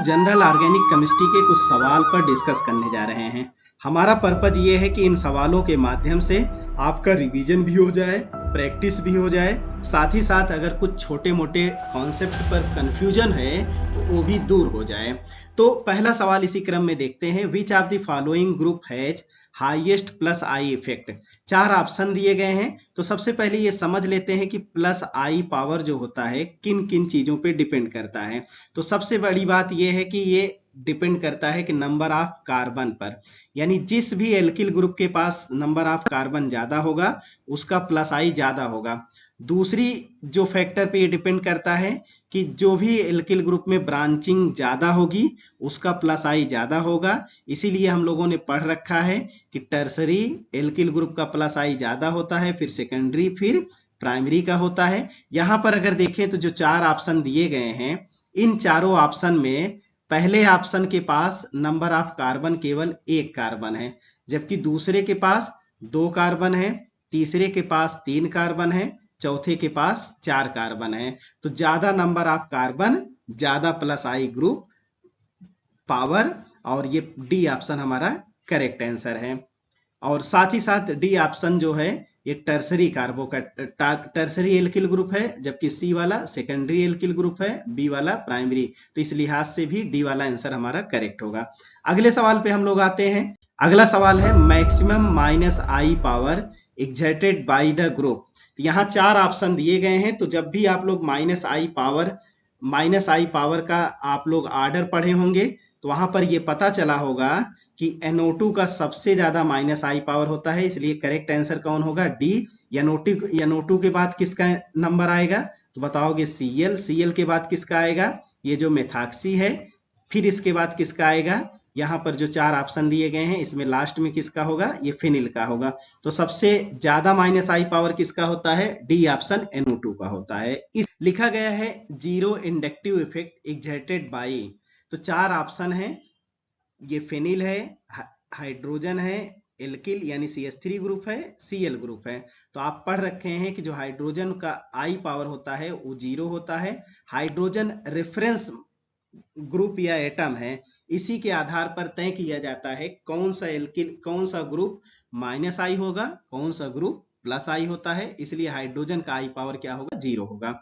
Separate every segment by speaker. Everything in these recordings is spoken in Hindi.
Speaker 1: जनरल ऑर्गेनिक केमिस्ट्री के कुछ सवाल पर डिस्कस करने जा रहे हैं। हमारा पर्पज ये है कि इन सवालों के माध्यम से आपका रिवीजन भी हो जाए, प्रैक्टिस भी हो जाए, साथ ही साथ अगर कुछ छोटे मोटे कॉन्सेप्ट पर कंफ्यूजन है तो वो भी दूर हो जाए। तो पहला सवाल इसी क्रम में देखते हैं। विच of the following group has highest plus I effect. 4 option दिए गए हैं। तो सबसे पहले ये समझ लेते हैं कि प्लस आई पावर जो होता है किन किन चीजों पे डिपेंड करता है। तो सबसे बड़ी बात ये है कि ये डिपेंड करता है कि नंबर ऑफ कार्बन पर, यानी जिस भी एल्किल ग्रुप के पास नंबर ऑफ कार्बन ज्यादा होगा उसका प्लस आई ज्यादा होगा। दूसरी जो फैक्टर पे ये डिपेंड करता है कि जो भी एल्किल ग्रुप में ब्रांचिंग ज्यादा होगी उसका प्लस आई ज्यादा होगा। इसीलिए हम लोगों ने पढ़ रखा है कि टर्सरी एल्किल ग्रुप का प्लस आई ज्यादा होता है, फिर सेकेंडरी, फिर प्राइमरी का होता है। यहां पर अगर देखें तो जो 4 ऑप्शन दिए गए हैं, इन चारों ऑप्शन में पहले ऑप्शन के पास नंबर ऑफ कार्बन केवल 1 कार्बन है, जबकि दूसरे के पास 2 कार्बन है, तीसरे के पास 3 कार्बन है, चौथे के पास 4 कार्बन है। तो ज्यादा नंबर ऑफ कार्बन ज्यादा प्लस आई ग्रुप पावर, और ये डी ऑप्शन हमारा करेक्ट आंसर है। और साथ ही साथ डी ऑप्शन जो है ये टर्सरी कार्बो का टर्सरी एल्किल ग्रुप है, जबकि सी वाला सेकेंडरी एल्किल ग्रुप है, बी वाला प्राइमरी। तो इस लिहाज से भी डी वाला आंसर हमारा करेक्ट होगा। अगले सवाल पे हम लोग आते हैं। अगला सवाल है maximum minus I power exerted by the group. तो यहाँ 4 ऑप्शन दिए गए हैं। तो जब भी आप लोग माइनस आई पावर का आप लोग ऑर्डर पढ़े होंगे तो वहां पर ये पता चला होगा कि NO2 का सबसे ज्यादा माइनस आई पावर होता है। इसलिए करेक्ट आंसर कौन होगा? डी। NO2 के बाद किसका नंबर आएगा? तो बताओगे Cl के बाद किसका आएगा? ये जो मेथॉक्सी है। फिर इसके बाद किसका आएगा? यहाँ पर जो 4 ऑप्शन दिए गए हैं इसमें लास्ट में किसका होगा? ये फिनिल का होगा। तो सबसे ज्यादा माइनस आई पावर किसका होता है? डी ऑप्शन NO2 का होता है। इस लिखा गया है zero inductive effect exerted by. तो 4 ऑप्शन है। ये फेनिल है, हाइड्रोजन है, एल्किल यानी CH3 ग्रुप है, Cl ग्रुप है। तो आप पढ़ रखे हैं कि जो हाइड्रोजन का आई पावर होता है वो 0 होता है। हाइड्रोजन रेफरेंस ग्रुप या एटम है, इसी के आधार पर तय किया जाता है कौन सा एल्किल, कौन सा ग्रुप माइनस आई होगा, कौन सा ग्रुप प्लस आई होता है। इसलिए हाइड्रोजन का आई पावर क्या होगा? 0 होगा।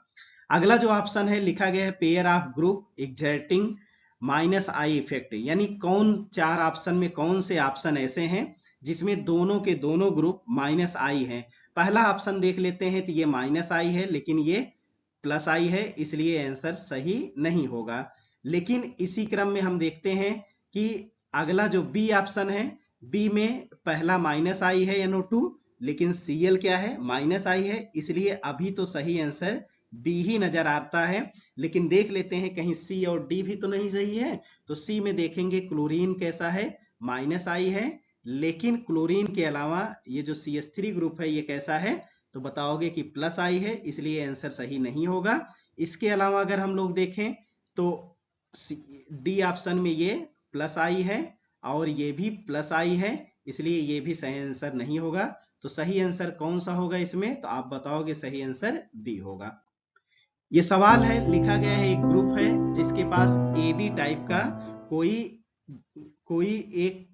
Speaker 1: अगला जो ऑप्शन है लिखा गया है pair of group exerting minus I effect, यानी कौन 4 ऑप्शन में कौन से ऑप्शन ऐसे हैं जिसमें दोनों के दोनों ग्रुप माइनस आई हैं। पहला ऑप्शन देख लेते हैं। तो ये माइनस आई है लेकिन ये प्लस आई है, इसलिए आंसर सही नहीं होगा। लेकिन इसी क्रम में हम देखते हैं कि अगला जो बी ऑप्शन है, बी में पहला माइनस आई है NO2, लेकिन Cl क्या है? माइनस आई है। इसलिए अभी तो सही आंसर बी ही नजर आता है। लेकिन देख लेते हैं कहीं सी और डी भी तो नहीं सही है। तो सी में देखेंगे क्लोरीन कैसा है? माइनस आई है। लेकिन क्लोरीन के अलावा ये जो CH3 ग्रुप है ये कैसा है? तो बताओगे कि प्लस आई है, इसलिए आंसर सही नहीं होगा। इसके अलावा अगर हम लोग देखें तो डी ऑप्शन में ये प्लस आई है और ये भी प्लस आई है, इसलिए ये भी सही आंसर नहीं होगा। तो सही आंसर कौन सा होगा इसमें? तो आप बताओगे सही आंसर बी होगा। ये सवाल है, लिखा गया है एक ग्रुप है जिसके पास AB टाइप का कोई एक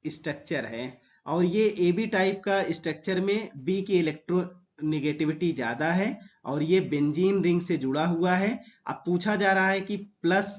Speaker 1: स्ट्रक्चर है, और ये AB टाइप का स्ट्रक्चर में B की इलेक्ट्रोनिगेटिविटी ज्यादा है और ये बेंजीन रिंग से जुड़ा हुआ है। अब पूछा जा रहा है कि प्लस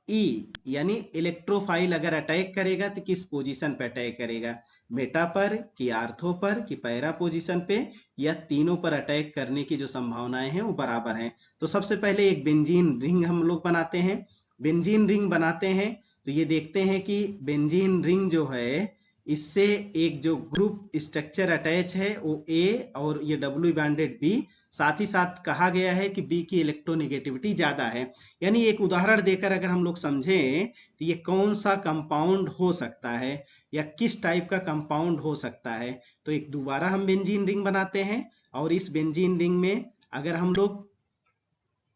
Speaker 1: E यानी इलेक्ट्रोफाइल अगर अटैक करेगा तो किस पोजीशन पे अटैक करेगा? मेटा पर कि आर्थो पर कि पैरा पोजीशन पे, या तीनों पर अटैक करने की जो संभावनाएं हैं वो बराबर हैं। तो सबसे पहले एक बेंजीन रिंग हम लोग बनाते हैं। बेंजीन रिंग बनाते हैं तो ये देखते हैं कि बेंजीन रिंग जो है इससे एक जो ग्रुप स्ट्रक्चर अटैच है वो A और ये डब्ल्यू बॉन्डेड B। साथ ही साथ कहा गया है कि B की इलेक्ट्रोनिगेटिविटी ज्यादा है। यानी एक उदाहरण देकर अगर हम लोग समझें तो ये कौन सा कंपाउंड हो सकता है या किस टाइप का कंपाउंड हो सकता है। तो एक दोबारा हम बेंजीन रिंग बनाते हैं और इस बेंजीन रिंग में अगर हम लोग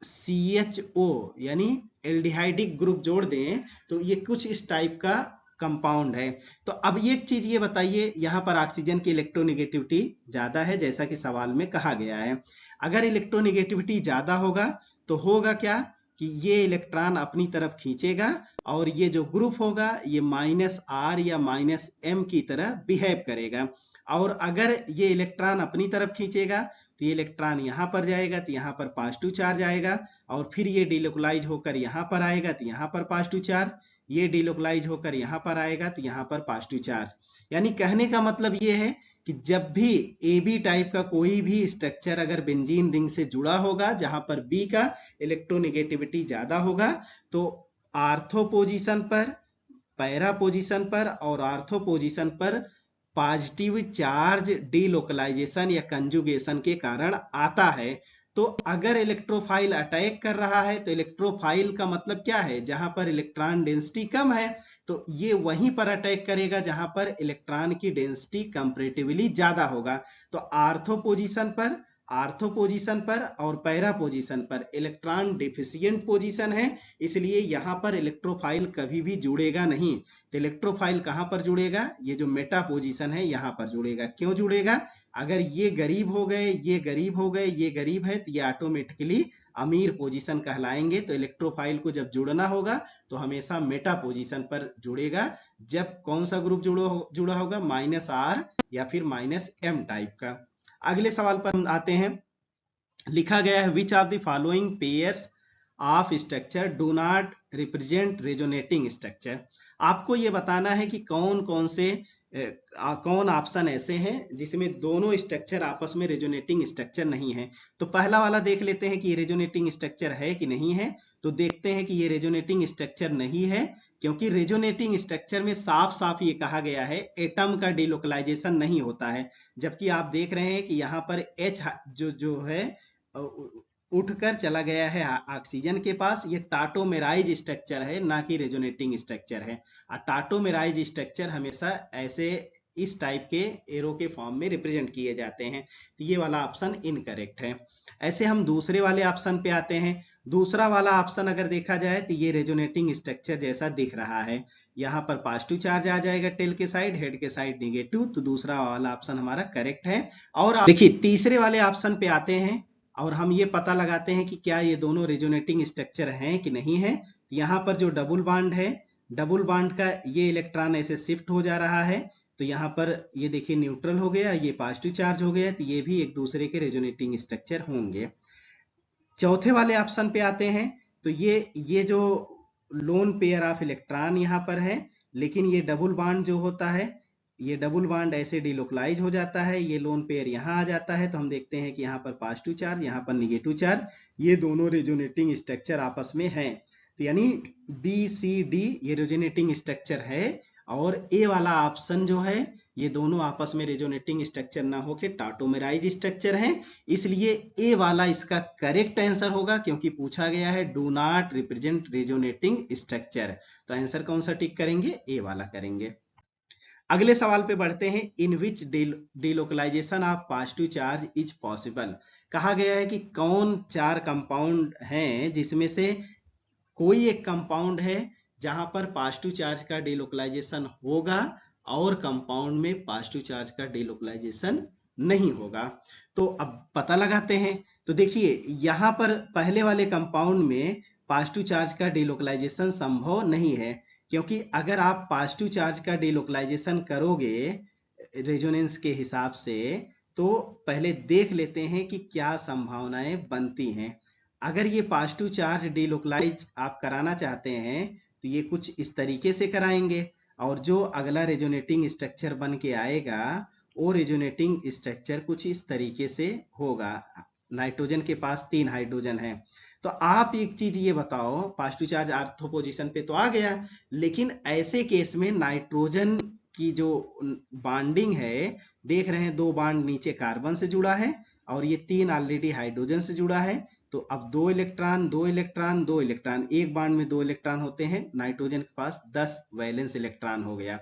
Speaker 1: CHO यानी एल्डिहाइडिक ग्रुप जोड़ दें तो ये कुछ इस टाइप का कंपाउंड है। तो अब एक चीज ये बताइए, यहाँ पर ऑक्सीजन की इलेक्ट्रोनिगेटिविटी ज्यादा है जैसा कि सवाल में कहा गया है। अगर इलेक्ट्रोनिगेटिविटी ज्यादा होगा तो होगा क्या? कि ये इलेक्ट्रॉन अपनी तरफ खींचेगा और ये जो ग्रुप होगा ये -r या -m की तरह बिहेव करेगा। और अगर ये इलेक्ट्रॉन अपनी तरफ खींचेगा तो ये इलेक्ट्रॉन यहाँ पर जाएगा तो यहाँ पर पॉजिटिव चार्ज आएगा, और फिर ये डिलोकलाइज होकर यहाँ पर आएगा तो यहाँ पर पॉजिटिव चार्ज, ये डिलोकलाइज होकर यहाँ पर आएगा तो यहाँ पर पॉजिटिव चार्ज। यानी कहने का मतलब ये है कि जब भी AB टाइप का कोई भी स्ट्रक्चर अगर बेंजीन रिंग से जुड़ा होगा जहां पर B का इलेक्ट्रोनेगेटिविटी ज्यादा होगा, तो आर्थो पोजीशन पर, पैरा पोजीशन पर और आर्थो पोजीशन पर पॉजिटिव चार्ज डिलोकलाइजेशन या कंजुगेशन के कारण आता है। तो अगर इलेक्ट्रोफाइल अटैक कर रहा है तो इलेक्ट्रोफाइल का मतलब क्या है, जहां पर इलेक्ट्रॉन डेंसिटी कम है तो ये वहीं पर अटैक करेगा जहां पर इलेक्ट्रॉन की डेंसिटी कंपैरेटिवली ज्यादा होगा। तो आर्थो पोजीशन पर और पैरा पोजीशन पर इलेक्ट्रॉन डिफिशिएंट पोजीशन है, इसलिए यहां पर इलेक्ट्रोफाइल कभी भी जुड़ेगा नहीं। तो इलेक्ट्रोफाइल कहां पर जुड़ेगा, ये जो मेटा पोजीशन है यहां पर जुड़ेगा। क्यों जुड़ेगा, अगर ये गरीब हो गए, ये गरीब हो गए, ये गरीब है तो ये ऑटोमेटिकली अमीर पोजीशन कहलाएंगे। तो इलेक्ट्रोफाइल को जब जुड़ना होगा तो हमेशा मेटा पोजीशन पर जुड़ेगा। जब कौन सा ग्रुप जुड़ा होगा, -r या फिर -m टाइप का। अगले सवाल पर आते हैं। लिखा गया है which of the following pairs of structure do not represent resonating structure. आपको ये बताना है कि कौन ऑप्शन ऐसे हैं जिसमें दोनों स्ट्रक्चर आपस में रेजोनेटिंग स्ट्रक्चर नहीं है। तो पहला वाला देख लेते हैं कि ये रेजोनेटिंग स्ट्रक्चर है कि नहीं है। तो देखते हैं कि ये रेजोनेटिंग स्ट्रक्चर नहीं है, क्योंकि रेजोनेटिंग स्ट्रक्चर में साफ साफ ये कहा गया है एटम का डिलोकलाइजेशन नहीं होता है। जबकि आप देख रहे हैं कि यहाँ पर H जो है उठकर चला गया है ऑक्सीजन के पास। ये टाटोमेराइज स्ट्रक्चर है, ना कि रेजोनेटिंग स्ट्रक्चर है। टाटोमेराइज स्ट्रक्चर हमेशा ऐसे इस टाइप के एरो के फॉर्म में रिप्रेजेंट किए जाते हैं। तो ये वाला ऑप्शन इनकरेक्ट है। ऐसे हम दूसरे वाले ऑप्शन पे आते हैं। दूसरा वाला ऑप्शन अगर देखा जाए तो ये रेजोनेटिंग स्ट्रक्चर जैसा दिख रहा है। यहाँ पर पॉजिटिव चार्ज आ जाएगा टेल के साइड, हेड के साइड नेगेटिव। तो दूसरा वाला ऑप्शन हमारा करेक्ट है। और देखिए तीसरे वाले ऑप्शन पे आते हैं और हम ये पता लगाते हैं कि क्या ये दोनों रेजोनेटिंग स्ट्रक्चर हैं कि नहीं है। यहाँ पर जो डबल बॉन्ड है, डबल बॉन्ड का ये इलेक्ट्रॉन ऐसे शिफ्ट हो जा रहा है, तो यहाँ पर ये देखिए न्यूट्रल हो गया, ये पॉजिटिव चार्ज हो गया, तो ये भी एक दूसरे के रेजोनेटिंग स्ट्रक्चर होंगे। चौथे वाले ऑप्शन पे आते हैं। तो ये जो लोन पेयर ऑफ इलेक्ट्रॉन यहाँ पर है, लेकिन ये डबल बॉन्ड जो होता है, ये डबल बॉन्ड ऐसे डिलोकलाइज हो जाता है, ये लोन पेयर यहाँ आ जाता है। तो हम देखते हैं कि यहाँ पर पॉजिटिव चार्ज, यहाँ पर निगेटिव चार्ज, ये दोनों रेजोनेटिंग स्ट्रक्चर आपस में हैं। तो यानी BCD ये रेजोनेटिंग स्ट्रक्चर है। और ए वाला ऑप्शन जो है, ये दोनों आपस में रेजोनेटिंग स्ट्रक्चर ना होके टाटोमेराइज स्ट्रक्चर है, इसलिए ए वाला इसका करेक्ट आंसर होगा, क्योंकि पूछा गया है do not represent resonating structure. तो आंसर कौन सा टिक करेंगे, ए वाला करेंगे। अगले सवाल पे बढ़ते हैं। In which delocalisation of positive charge is possible. कहा गया है कि कौन 4 कंपाउंड हैं जिसमें से कोई एक कंपाउंड है जहां पर पॉजिटिव चार्ज का डिलोकलाइजेशन होगा और कंपाउंड में पॉजिटिव चार्ज का डिलोकलाइजेशन नहीं होगा। तो अब पता लगाते हैं। तो देखिए यहाँ पर पहले वाले कंपाउंड में पॉजिटिव चार्ज का डिलोकलाइजेशन संभव नहीं है, क्योंकि अगर आप पॉजिटिव चार्ज का डिलोकलाइजेशन करोगे रेजोनेंस के हिसाब से, तो पहले देख लेते हैं कि क्या संभावनाएं बनती हैं। अगर ये पॉजिटिव चार्ज डिलोकलाइज आप कराना चाहते हैं तो ये कुछ इस तरीके से कराएंगे, और जो अगला रेजोनेटिंग स्ट्रक्चर बन के आएगा वो रेजोनेटिंग स्ट्रक्चर कुछ इस तरीके से होगा। नाइट्रोजन के पास 3 हाइड्रोजन है। तो आप एक चीज ये बताओ, पॉजिटिव चार्ज आर्थो पोजीशन पे तो आ गया, लेकिन ऐसे केस में नाइट्रोजन की जो बॉन्डिंग है, देख रहे हैं 2 बॉन्ड नीचे कार्बन से जुड़ा है और ये 3 ऑलरेडी हाइड्रोजन से जुड़ा है। तो अब 2 इलेक्ट्रॉन 2 इलेक्ट्रॉन 2 इलेक्ट्रॉन, एक बॉन्ड में 2 इलेक्ट्रॉन होते हैं। नाइट्रोजन के पास 10 वैलेंस इलेक्ट्रॉन हो गया,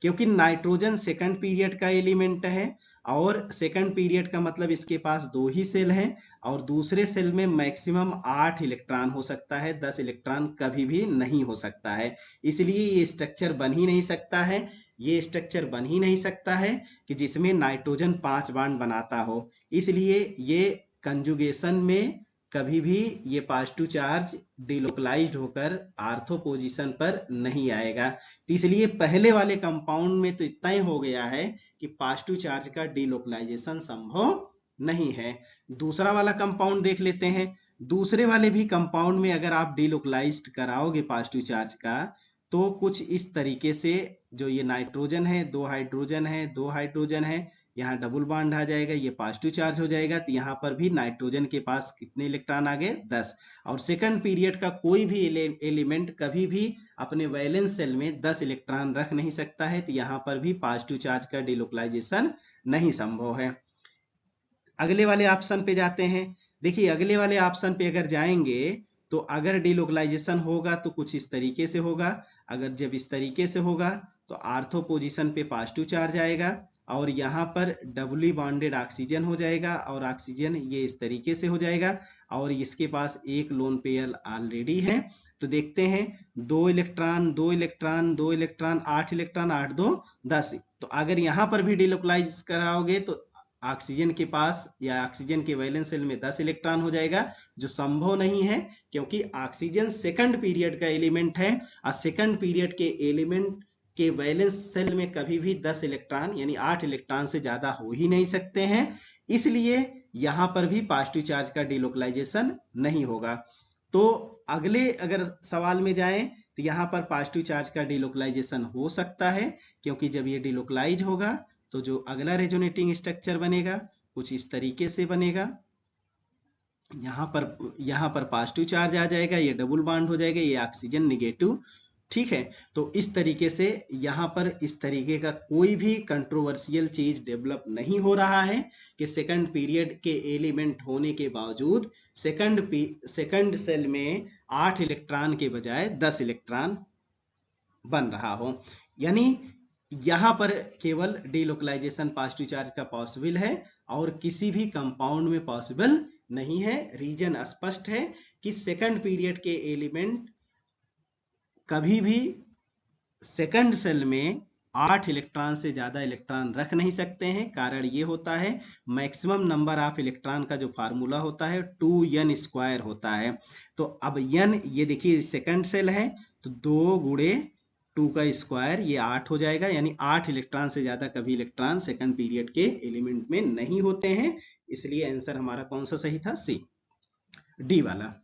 Speaker 1: क्योंकि नाइट्रोजन सेकंड पीरियड का एलिमेंट है, और सेकंड पीरियड का मतलब इसके पास 2 ही सेल हैं, और दूसरे सेल में मैक्सिमम 8 इलेक्ट्रॉन हो सकता है, 10 इलेक्ट्रॉन कभी भी नहीं हो सकता है। इसलिए ये स्ट्रक्चर बन ही नहीं सकता है, ये स्ट्रक्चर बन ही नहीं सकता है कि जिसमें नाइट्रोजन 5 बॉन्ड बनाता हो। इसलिए ये कंजुगेशन में कभी भी ये पॉजिटिव चार्ज डिलोकलाइज्ड होकर आर्थो पोजीशन पर नहीं आएगा। तो इसलिए पहले वाले कंपाउंड में तो इतना ही हो गया है कि पॉजिटिव चार्ज का डिलोकलाइजेशन संभव नहीं है। दूसरा वाला कंपाउंड देख लेते हैं। दूसरे वाले भी कंपाउंड में अगर आप डिलोकलाइज्ड कराओगे पॉजिटिव चार्ज का, तो कुछ इस तरीके से, जो ये नाइट्रोजन है, 2 हाइड्रोजन है, 2 हाइड्रोजन है, यहाँ डबल बॉन्ड आ जाएगा, ये पॉजिटिव चार्ज हो जाएगा। तो यहाँ पर भी नाइट्रोजन के पास कितने इलेक्ट्रॉन आ गए? 10। और सेकंड पीरियड का कोई भी एलिमेंट कभी भी अपने वैलेंस सेल में 10 इलेक्ट्रॉन रख नहीं सकता है। तो यहाँ पर भी पॉजिटिव चार्ज का डिलोकलाइजेशन नहीं संभव है। अगले वाले ऑप्शन पे जाते हैं। देखिए अगले वाले ऑप्शन पे अगर जाएंगे तो अगर डिलोकलाइजेशन होगा तो कुछ इस तरीके से होगा। अगर जब इस तरीके से होगा तो आर्थो पोजीशन पे पॉजिटिव चार्ज आएगा और यहाँ पर डबली बॉन्डेड ऑक्सीजन हो जाएगा और ऑक्सीजन ये इस तरीके से हो जाएगा और इसके पास एक लोन पेयर ऑलरेडी है। तो देखते हैं 2 इलेक्ट्रॉन 2 इलेक्ट्रॉन 2 इलेक्ट्रॉन 8 इलेक्ट्रॉन 8 2 10। तो अगर यहाँ पर भी डिलोकलाइज कराओगे तो ऑक्सीजन के पास या ऑक्सीजन के वैलेंस सेल में 10 इलेक्ट्रॉन हो जाएगा, जो संभव नहीं है क्योंकि ऑक्सीजन सेकंड पीरियड का एलिमेंट है और सेकंड पीरियड के एलिमेंट के वैलेंस सेल में कभी भी 10 इलेक्ट्रॉन यानी 8 इलेक्ट्रॉन से ज्यादा हो ही नहीं सकते हैं। इसलिए यहां पर भी पॉजिटिव चार्ज का डिलोकलाइजेशन नहीं होगा। तो अगले अगर सवाल में जाएं तो यहां पर पॉजिटिव चार्ज का डिलोकलाइजेशन हो सकता है, क्योंकि जब ये डिलोकलाइज होगा तो जो अगला रेजोनेटिंग स्ट्रक्चर बनेगा कुछ इस तरीके से बनेगा। यहाँ पर पॉजिटिव चार्ज आ जाएगा, ये डबल बॉन्ड हो जाएगा, ये ऑक्सीजन निगेटिव। ठीक है, तो इस तरीके से यहाँ पर इस तरीके का कोई भी कंट्रोवर्शियल चीज डेवलप नहीं हो रहा है कि सेकंड पीरियड के एलिमेंट होने के बावजूद सेकंड सेल में 8 इलेक्ट्रॉन के बजाय 10 इलेक्ट्रॉन बन रहा हो। यानी यहाँ पर केवल डिलोकलाइजेशन पॉजिटिव चार्ज का पॉसिबल है और किसी भी कंपाउंड में पॉसिबल नहीं है। रीजन स्पष्ट है कि सेकंड पीरियड के एलिमेंट कभी भी सेकंड सेल में 8 इलेक्ट्रॉन से ज्यादा इलेक्ट्रॉन रख नहीं सकते हैं। कारण ये होता है मैक्सिमम नंबर ऑफ इलेक्ट्रॉन का जो फार्मूला होता है 2n² होता है। तो अब n, ये देखिए सेकंड सेल है तो 2 गुणे 2 का स्क्वायर ये 8 हो जाएगा, यानी 8 इलेक्ट्रॉन से ज्यादा कभी इलेक्ट्रॉन सेकंड पीरियड के एलिमेंट में नहीं होते हैं। इसलिए आंसर हमारा कौन सा सही था? सी, डी वाला।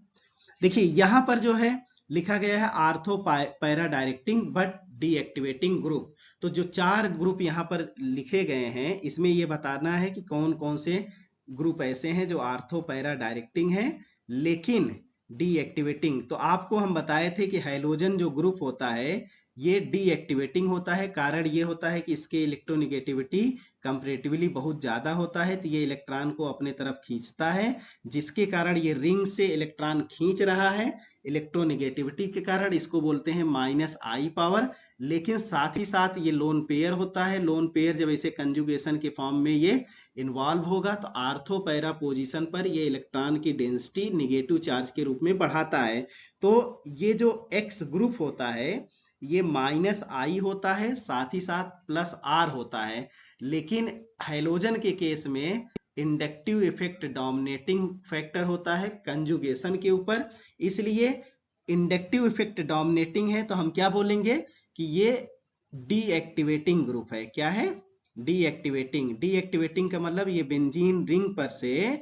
Speaker 1: देखिए यहां पर जो है लिखा गया है ortho para directing but deactivating group. तो जो 4 ग्रुप यहाँ पर लिखे गए हैं इसमें ये बताना है कि कौन कौन से ग्रुप ऐसे हैं जो आर्थो पैरा डायरेक्टिंग है लेकिन डीएक्टिवेटिंग। तो आपको हम बताए थे कि हैलोजन जो ग्रुप होता है ये डीएक्टिवेटिंग होता है। कारण ये होता है कि इसके इलेक्ट्रोनिगेटिविटी कंपैरेटिवली बहुत ज्यादा होता है, तो ये इलेक्ट्रॉन को अपने तरफ खींचता है, जिसके कारण ये रिंग से इलेक्ट्रॉन खींच रहा है। इलेक्ट्रोनिगेटिविटी के कारण इसको बोलते हैं -I पावर। लेकिन साथ ही साथ ये लोन पेयर होता है। लोन पेयर जब ऐसे कंजुगेशन के फॉर्म में ये इन्वॉल्व होगा तो आर्थो पैरा पोजीशन पर ये इलेक्ट्रॉन की डेंसिटी निगेटिव चार्ज के रूप में बढ़ाता है। तो ये जो X ग्रुप होता है ये -I होता है, साथ ही साथ +R होता है। लेकिन हैलोजन के केस में इंडक्टिव इफेक्ट डोमिनेटिंग फैक्टर होता है कंजुगेशन के ऊपर, इसलिए इंडक्टिव इफेक्ट डोमिनेटिंग है तो हम क्या बोलेंगे कि ये डीएक्टिवेटिंग ग्रुप है। क्या है? डीएक्टिवेटिंग। डीएक्टिवेटिंग का मतलब ये बेंजीन रिंग पर से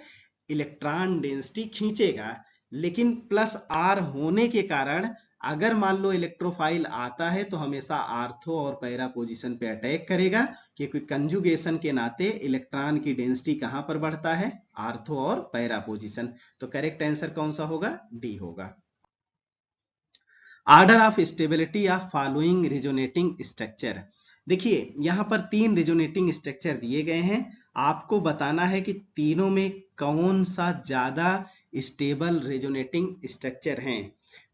Speaker 1: इलेक्ट्रॉन डेंसिटी खींचेगा, लेकिन +R होने के कारण अगर मान लो इलेक्ट्रोफाइल आता है तो हमेशा आर्थो और पैरा पोजीशन पे अटैक करेगा, क्योंकि कंजुगेशन के नाते इलेक्ट्रॉन की डेंसिटी कहां पर बढ़ता है? आर्थो और पैरा पोजीशन। तो करेक्ट आंसर कौन सा होगा? डी होगा। Order of stability of following resonating structure. देखिए यहां पर 3 रेजोनेटिंग स्ट्रक्चर दिए गए हैं, आपको बताना है कि तीनों में कौन सा ज्यादा स्टेबल रेजोनेटिंग स्ट्रक्चर है।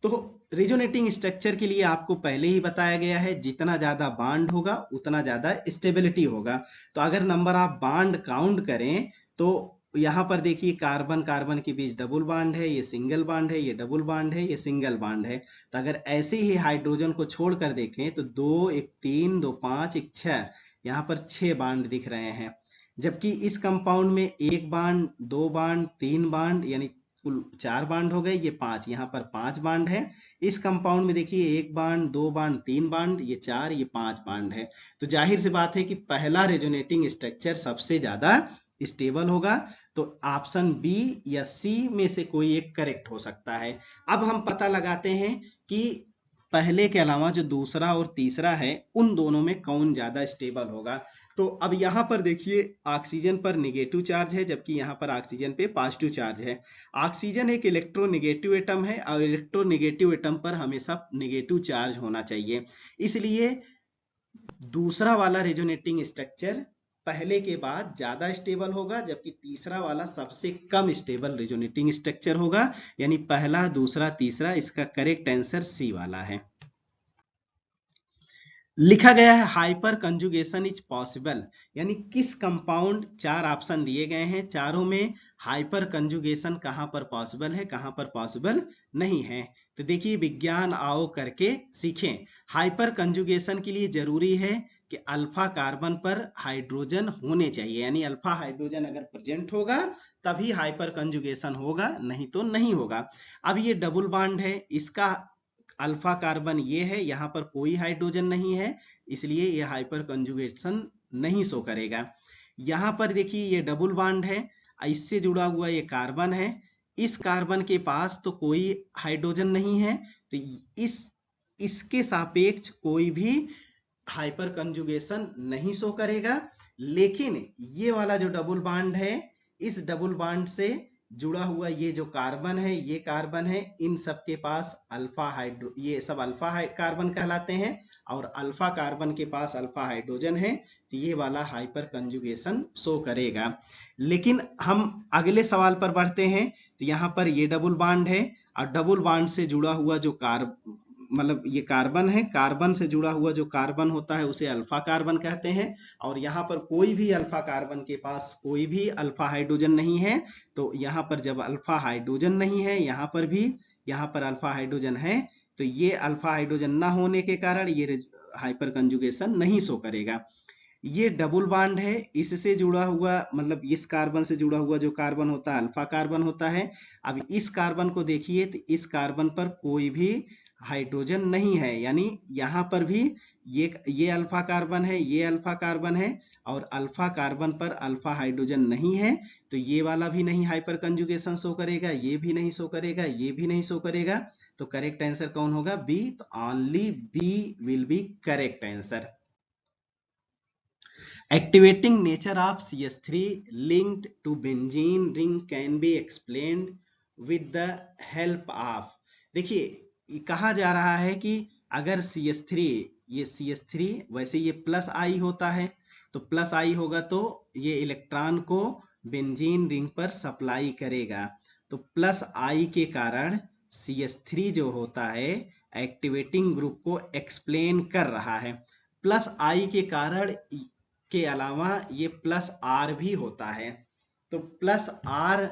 Speaker 1: तो रेजोनेटिंग स्ट्रक्चर के लिए आपको पहले ही बताया गया है जितना ज्यादा बॉन्ड होगा उतना ज्यादा स्टेबिलिटी होगा। तो अगर नंबर ऑफ बॉन्ड काउंट करें तो यहाँ पर देखिए कार्बन कार्बन के बीच डबल बॉन्ड है, ये सिंगल बॉन्ड है, ये डबल बॉन्ड है, ये सिंगल बॉन्ड है। तो अगर ऐसे ही हाइड्रोजन को छोड़कर देखें तो 2 1 3 2 5 1 6, यहाँ पर 6 बॉन्ड दिख रहे हैं। जबकि इस कंपाउंड में 1 बॉन्ड 2 बॉन्ड 3 बॉन्ड यानी कुल 4 बांड हो गए, ये 5, यहाँ पर 5 बांड है। इस कंपाउंड में देखिए 1 बांड, 2 बांड, 3 बांड, ये 4, ये 5 बांड है। तो जाहिर सी बात है कि पहला रेजोनेटिंग स्ट्रक्चर सबसे ज्यादा स्टेबल होगा। तो ऑप्शन बी या सी में से कोई एक करेक्ट हो सकता है। अब हम पता लगाते हैं कि पहले के अलावा जो दूसरा और तीसरा है उन दोनों में कौन ज्यादा स्टेबल होगा। तो अब यहाँ पर देखिए ऑक्सीजन पर निगेटिव चार्ज है, जबकि यहाँ पर ऑक्सीजन पे पॉजिटिव चार्ज है। ऑक्सीजन एक इलेक्ट्रोनेगेटिव एटम है और इलेक्ट्रोनेगेटिव एटम पर हमेशा नेगेटिव चार्ज होना चाहिए। इसलिए दूसरा वाला रेजोनेटिंग स्ट्रक्चर पहले के बाद ज्यादा स्टेबल होगा, जबकि तीसरा वाला सबसे कम स्टेबल रेजोनेटिंग स्ट्रक्चर होगा। यानी पहला, दूसरा, तीसरा, इसका करेक्ट आंसर सी वाला है। लिखा गया है हाइपर कंजुगेशन इज पॉसिबल, यानी किस कंपाउंड, 4 ऑप्शन दिए गए हैं, चारों में हाइपर कंजुगेशन कहां पर पॉसिबल है, कहां पर पॉसिबल नहीं है। तो देखिए विज्ञान आओ करके सीखें। हाइपर कंजुगेशन के लिए जरूरी है कि अल्फा कार्बन पर हाइड्रोजन होने चाहिए, यानी अल्फा हाइड्रोजन अगर प्रेजेंट होगा तभी हाइपर कंजुगेशन होगा, नहीं तो नहीं होगा। अब ये डबल बॉन्ड है, इसका अल्फा कार्बन ये है, यहाँ पर कोई हाइड्रोजन नहीं है, इसलिए ये हाइपर कंजुगेशन नहीं शो करेगा। यहाँ पर देखिए ये डबल बॉन्ड है, इससे जुड़ा हुआ ये कार्बन है, इस कार्बन के पास तो कोई हाइड्रोजन नहीं है, तो इसके सापेक्ष कोई भी हाइपर कंजुगेशन नहीं शो करेगा। लेकिन ये वाला जो डबल बॉन्ड है, इस डबल बॉन्ड से जुड़ा हुआ ये जो कार्बन है, ये कार्बन है, इन सब के पास अल्फा हाइड्रो, ये सब अल्फा कार्बन कहलाते हैं, और अल्फा कार्बन के पास अल्फा हाइड्रोजन है, तो ये वाला हाइपर कंजुगेशन शो करेगा। लेकिन हम अगले सवाल पर बढ़ते हैं। तो यहाँ पर ये डबल बॉन्ड है और डबल बॉन्ड से जुड़ा हुआ जो मतलब ये कार्बन है, कार्बन से जुड़ा हुआ जो कार्बन होता है उसे अल्फा कार्बन कहते हैं, और यहाँ पर कोई भी अल्फा कार्बन के पास कोई भी अल्फा हाइड्रोजन नहीं है। तो यहाँ पर जब अल्फा हाइड्रोजन नहीं है, यहाँ पर भी, यहाँ पर अल्फा हाइड्रोजन है, तो ये अल्फा हाइड्रोजन ना होने के कारण ये हाइपर कंजुगेशन नहीं शो करेगा। ये डबल बॉन्ड है, इससे जुड़ा हुआ, मतलब इस कार्बन से जुड़ा हुआ जो कार्बन होता है अल्फा कार्बन होता है। अब इस कार्बन को देखिए, तो इस कार्बन पर कोई भी हाइड्रोजन नहीं है, यानी यहाँ पर भी ये अल्फा कार्बन है, ये अल्फा कार्बन है, और अल्फा कार्बन पर अल्फा हाइड्रोजन नहीं है, तो ये वाला भी नहीं हाइपर कंजुगेशन शो करेगा, ये भी नहीं शो करेगा, ये भी नहीं शो करेगा। तो करेक्ट आंसर कौन होगा? बी। तो only B will be correct answer. Activating nature of CH3 linked to benzene ring can be explained with the help of, देखिए कहा जा रहा है कि अगर CH3, ये CH3 वैसे ये प्लस आई होता है, तो प्लस आई होगा तो ये इलेक्ट्रॉन को बेंजीन रिंग पर सप्लाई करेगा, तो प्लस आई के कारण CH3 जो होता है एक्टिवेटिंग ग्रुप को एक्सप्लेन कर रहा है। प्लस आई के कारण के अलावा ये प्लस आर भी होता है, तो प्लस आर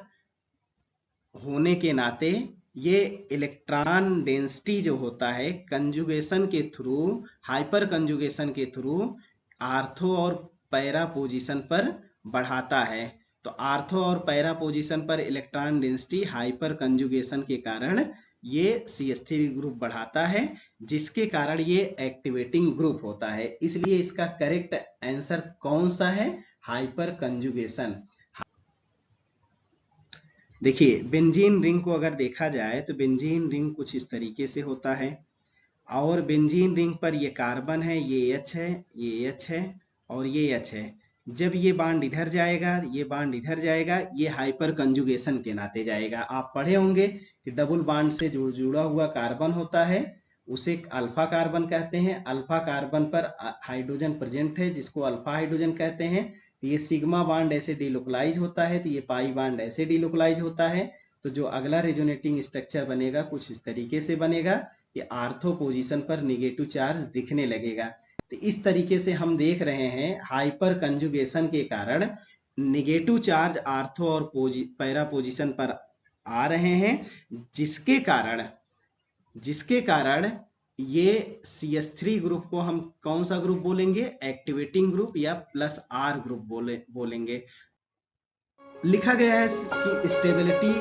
Speaker 1: होने के नाते ये इलेक्ट्रॉन डेंसिटी जो होता है कंजुगेशन के थ्रू, हाइपर कंजुगेशन के थ्रू आर्थो और पैरा पोजीशन पर बढ़ाता है। तो आर्थो और पैरा पोजीशन पर इलेक्ट्रॉन डेंसिटी हाइपर कंजुगेशन के कारण ये CH3 ग्रुप बढ़ाता है, जिसके कारण ये एक्टिवेटिंग ग्रुप होता है। इसलिए इसका करेक्ट आंसर कौन सा है? Hyper conjugation. देखिए बेंजीन रिंग को अगर देखा जाए तो बेंजीन रिंग कुछ इस तरीके से होता है, और बेंजीन रिंग पर ये कार्बन है, ये H है, ये H है और ये H है। जब ये बांड इधर जाएगा, ये बांड इधर जाएगा, ये हाइपर कंजुगेशन के नाते जाएगा। आप पढ़े होंगे कि डबल बांड से जुड़ा हुआ कार्बन होता है उसे अल्फा कार्बन कहते हैं। अल्फा कार्बन पर हाइड्रोजन प्रेजेंट है जिसको अल्फा हाइड्रोजन कहते हैं। तो ये सिग्मा बांड ऐसे डिलोकलाइज होता है, तो ये पाई बांड ऐसे डिलोकलाइज होता है। तो जो अगला रेजोनेटिंग स्ट्रक्चर बनेगा कुछ इस तरीके से बनेगा, ये आर्थो पोजीशन पर निगेटिव चार्ज दिखने लगेगा। तो इस तरीके से हम देख रहे हैं हाइपर कंजुगेशन के कारण निगेटिव चार्ज आर्थो और पैरा पोजीशन पर आ रहे हैं, जिसके कारण ये CH3 ग्रुप को हम कौन सा ग्रुप बोलेंगे? एक्टिवेटिंग ग्रुप या प्लस आर ग्रुप बोलेंगे। लिखा गया है कि stability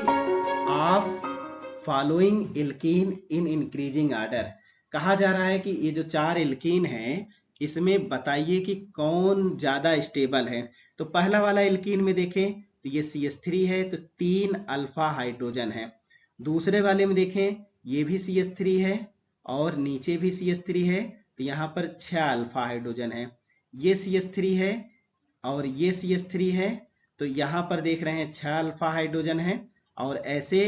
Speaker 1: of following alkene in increasing order. कहा जा रहा है कि ये जो 4 एल्कीन हैं इसमें बताइए कि कौन ज्यादा स्टेबल है। तो पहला वाला एल्कीन में देखें तो ये CH3 है, तो 3 अल्फा हाइड्रोजन है। दूसरे वाले में देखें ये भी CH3 है और नीचे भी CH3 है, तो यहाँ पर 6 अल्फा हाइड्रोजन है। ये CH3 है और ये CH3 है, तो यहाँ पर देख रहे हैं 6 अल्फा हाइड्रोजन है, और ऐसे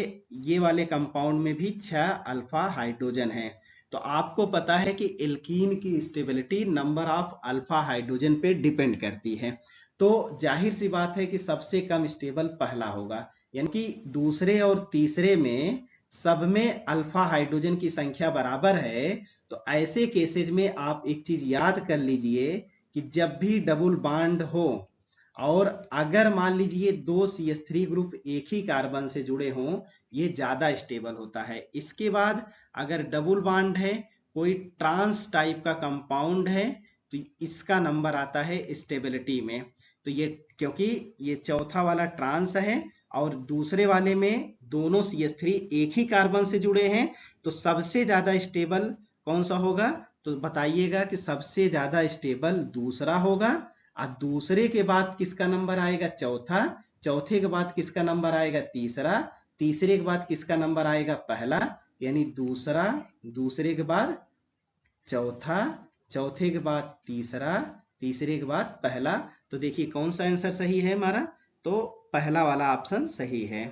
Speaker 1: ये वाले कंपाउंड में भी 6 अल्फा हाइड्रोजन है। तो आपको पता है कि एल्कीन की stability number of alpha hydrogen पे डिपेंड करती है। तो जाहिर सी बात है कि सबसे कम स्टेबल पहला होगा, यानी कि दूसरे और तीसरे में सब में अल्फा हाइड्रोजन की संख्या बराबर है। तो ऐसे केसेज में आप एक चीज याद कर लीजिए कि जब भी डबल बॉन्ड हो और अगर मान लीजिए 2 CH3 ग्रुप एक ही कार्बन से जुड़े हों, ये ज्यादा स्टेबल होता है। इसके बाद अगर डबल बॉन्ड है, कोई ट्रांस टाइप का कंपाउंड है, तो इसका नंबर आता है स्टेबिलिटी में। तो ये क्योंकि ये चौथा वाला ट्रांस है और दूसरे वाले में दोनों CH3 एक ही कार्बन से जुड़े हैं, तो सबसे ज्यादा स्टेबल कौन सा होगा? तो बताइएगा कि सबसे ज्यादा स्टेबल दूसरा होगा, और दूसरे के बाद किसका नंबर आएगा? चौथा। चौथे के बाद किसका नंबर आएगा? तीसरा। तीसरे के बाद किसका नंबर आएगा? पहला। यानी दूसरा, दूसरे के बाद चौथा, चौथे के बाद तीसरा, तीसरे के बाद पहला। तो देखिए कौन सा आंसर सही है हमारा? तो पहला वाला ऑप्शन सही है।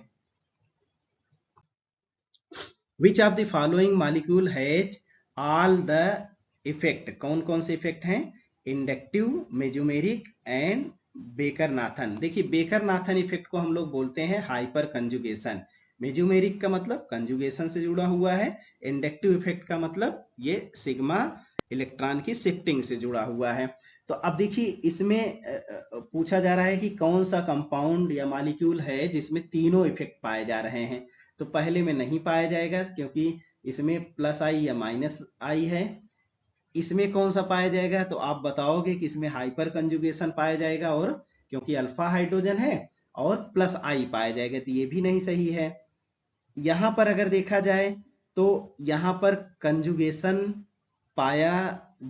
Speaker 1: Which of the following molecule has all the effect? कौन कौन से इफेक्ट हैं? Inductive, mesomeric and baker Nathan. देखिए बेकर नाथन इफेक्ट को हम लोग बोलते हैं हाइपर कंजुगेशन। मेजोमेरिक का मतलब कंजुगेशन से जुड़ा हुआ है। इंडक्टिव इफेक्ट का मतलब ये सिग्मा इलेक्ट्रॉन की शिफ्टिंग से जुड़ा हुआ है। तो अब देखिए इसमें पूछा जा रहा है कि कौन सा कंपाउंड या मॉलिक्यूल है जिसमें तीनों इफेक्ट पाए जा रहे हैं। तो पहले में नहीं पाया जाएगा क्योंकि इसमें प्लस आई या माइनस आई है। इसमें कौन सा पाया जाएगा? तो आप बताओगे कि इसमें हाइपर कंजुगेशन पाया जाएगा, और क्योंकि अल्फा हाइड्रोजन है, और प्लस आई पाया जाएगा, तो ये भी नहीं सही है। यहां पर अगर देखा जाए तो यहां पर कंजुगेशन पाया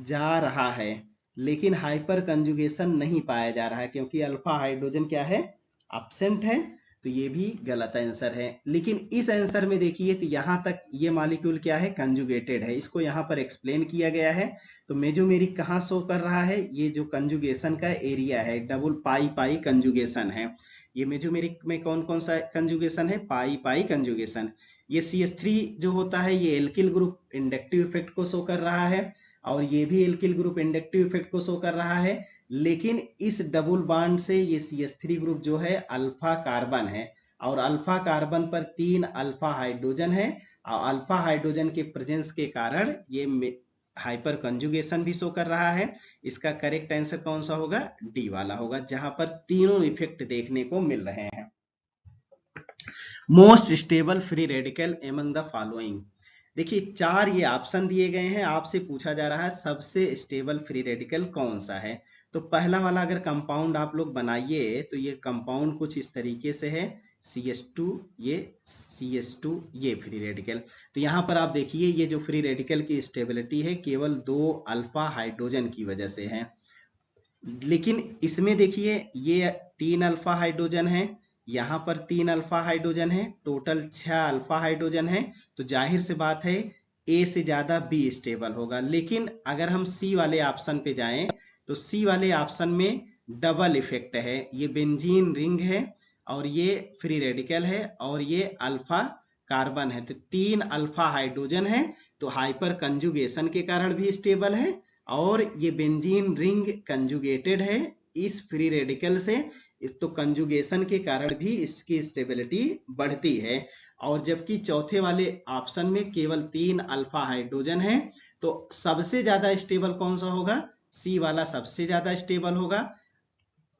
Speaker 1: जा रहा है, लेकिन हाइपर कंजुगेशन नहीं पाया जा रहा है क्योंकि अल्फा हाइड्रोजन क्या है? एब्सेंट है। तो ये भी गलत आंसर है। लेकिन इस आंसर में देखिए तो यहां तक ये मॉलिक्यूल क्या है? कंजुगेटेड है। इसको यहां पर एक्सप्लेन किया गया है। तो मेजोमेरिक कहां शो कर रहा है? ये जो कंजुगेशन का एरिया है, डबल पाई पाई कंजुगेशन है। ये मेजोमेरिक में कौन कौन सा कंजुगेशन है? पाई पाई कंजुगेशन। ये CH3 जो होता है ये एल्किल ग्रुप इंडक्टिव इफेक्ट को शो कर रहा है, और ये भी एल्किल ग्रुप इंडक्टिव इफेक्ट को शो कर रहा है। लेकिन इस डबल बॉन्ड से ये CH3 ग्रुप जो है अल्फा कार्बन है, और अल्फा कार्बन पर 3 अल्फा हाइड्रोजन है, और अल्फा हाइड्रोजन के प्रेजेंस के कारण ये हाइपर कंजुगेशन भी शो कर रहा है। इसका करेक्ट आंसर कौन सा होगा? डी वाला होगा, जहां पर तीनों इफेक्ट देखने को मिल रहे हैं। Most stable free radical among the following. देखिए 4 ये ऑप्शन दिए गए हैं, आपसे पूछा जा रहा है सबसे स्टेबल फ्री रेडिकल कौन सा है। तो पहला वाला अगर कंपाउंड आप लोग बनाइए तो ये कंपाउंड कुछ इस तरीके से है, CH2, ये CH2, ये फ्री रेडिकल। तो यहाँ पर आप देखिए ये जो फ्री रेडिकल की स्टेबिलिटी है केवल 2 अल्फा हाइड्रोजन की वजह से है। लेकिन इसमें देखिए ये 3 अल्फा हाइड्रोजन है, यहाँ पर 3 अल्फा हाइड्रोजन है, टोटल 6 अल्फा हाइड्रोजन है। तो जाहिर सी बात है ए से ज्यादा बी स्टेबल होगा। लेकिन अगर हम सी वाले ऑप्शन पे जाएं तो सी वाले ऑप्शन में डबल इफेक्ट है, ये बेंजीन रिंग है और ये फ्री रेडिकल है और ये अल्फा कार्बन है। तो 3 अल्फा हाइड्रोजन है, तो हाइपर कंजुगेशन के कारण भी स्टेबल है, और ये बेंजीन रिंग कंजुगेटेड है इस फ्री रेडिकल से, तो कंजुगेशन के कारण भी इसकी स्टेबिलिटी बढ़ती है। और जबकि चौथे वाले ऑप्शन में केवल 3 अल्फा हाइड्रोजन है, तो सबसे ज्यादा स्टेबल कौन सा होगा? सी वाला सबसे ज्यादा स्टेबल होगा।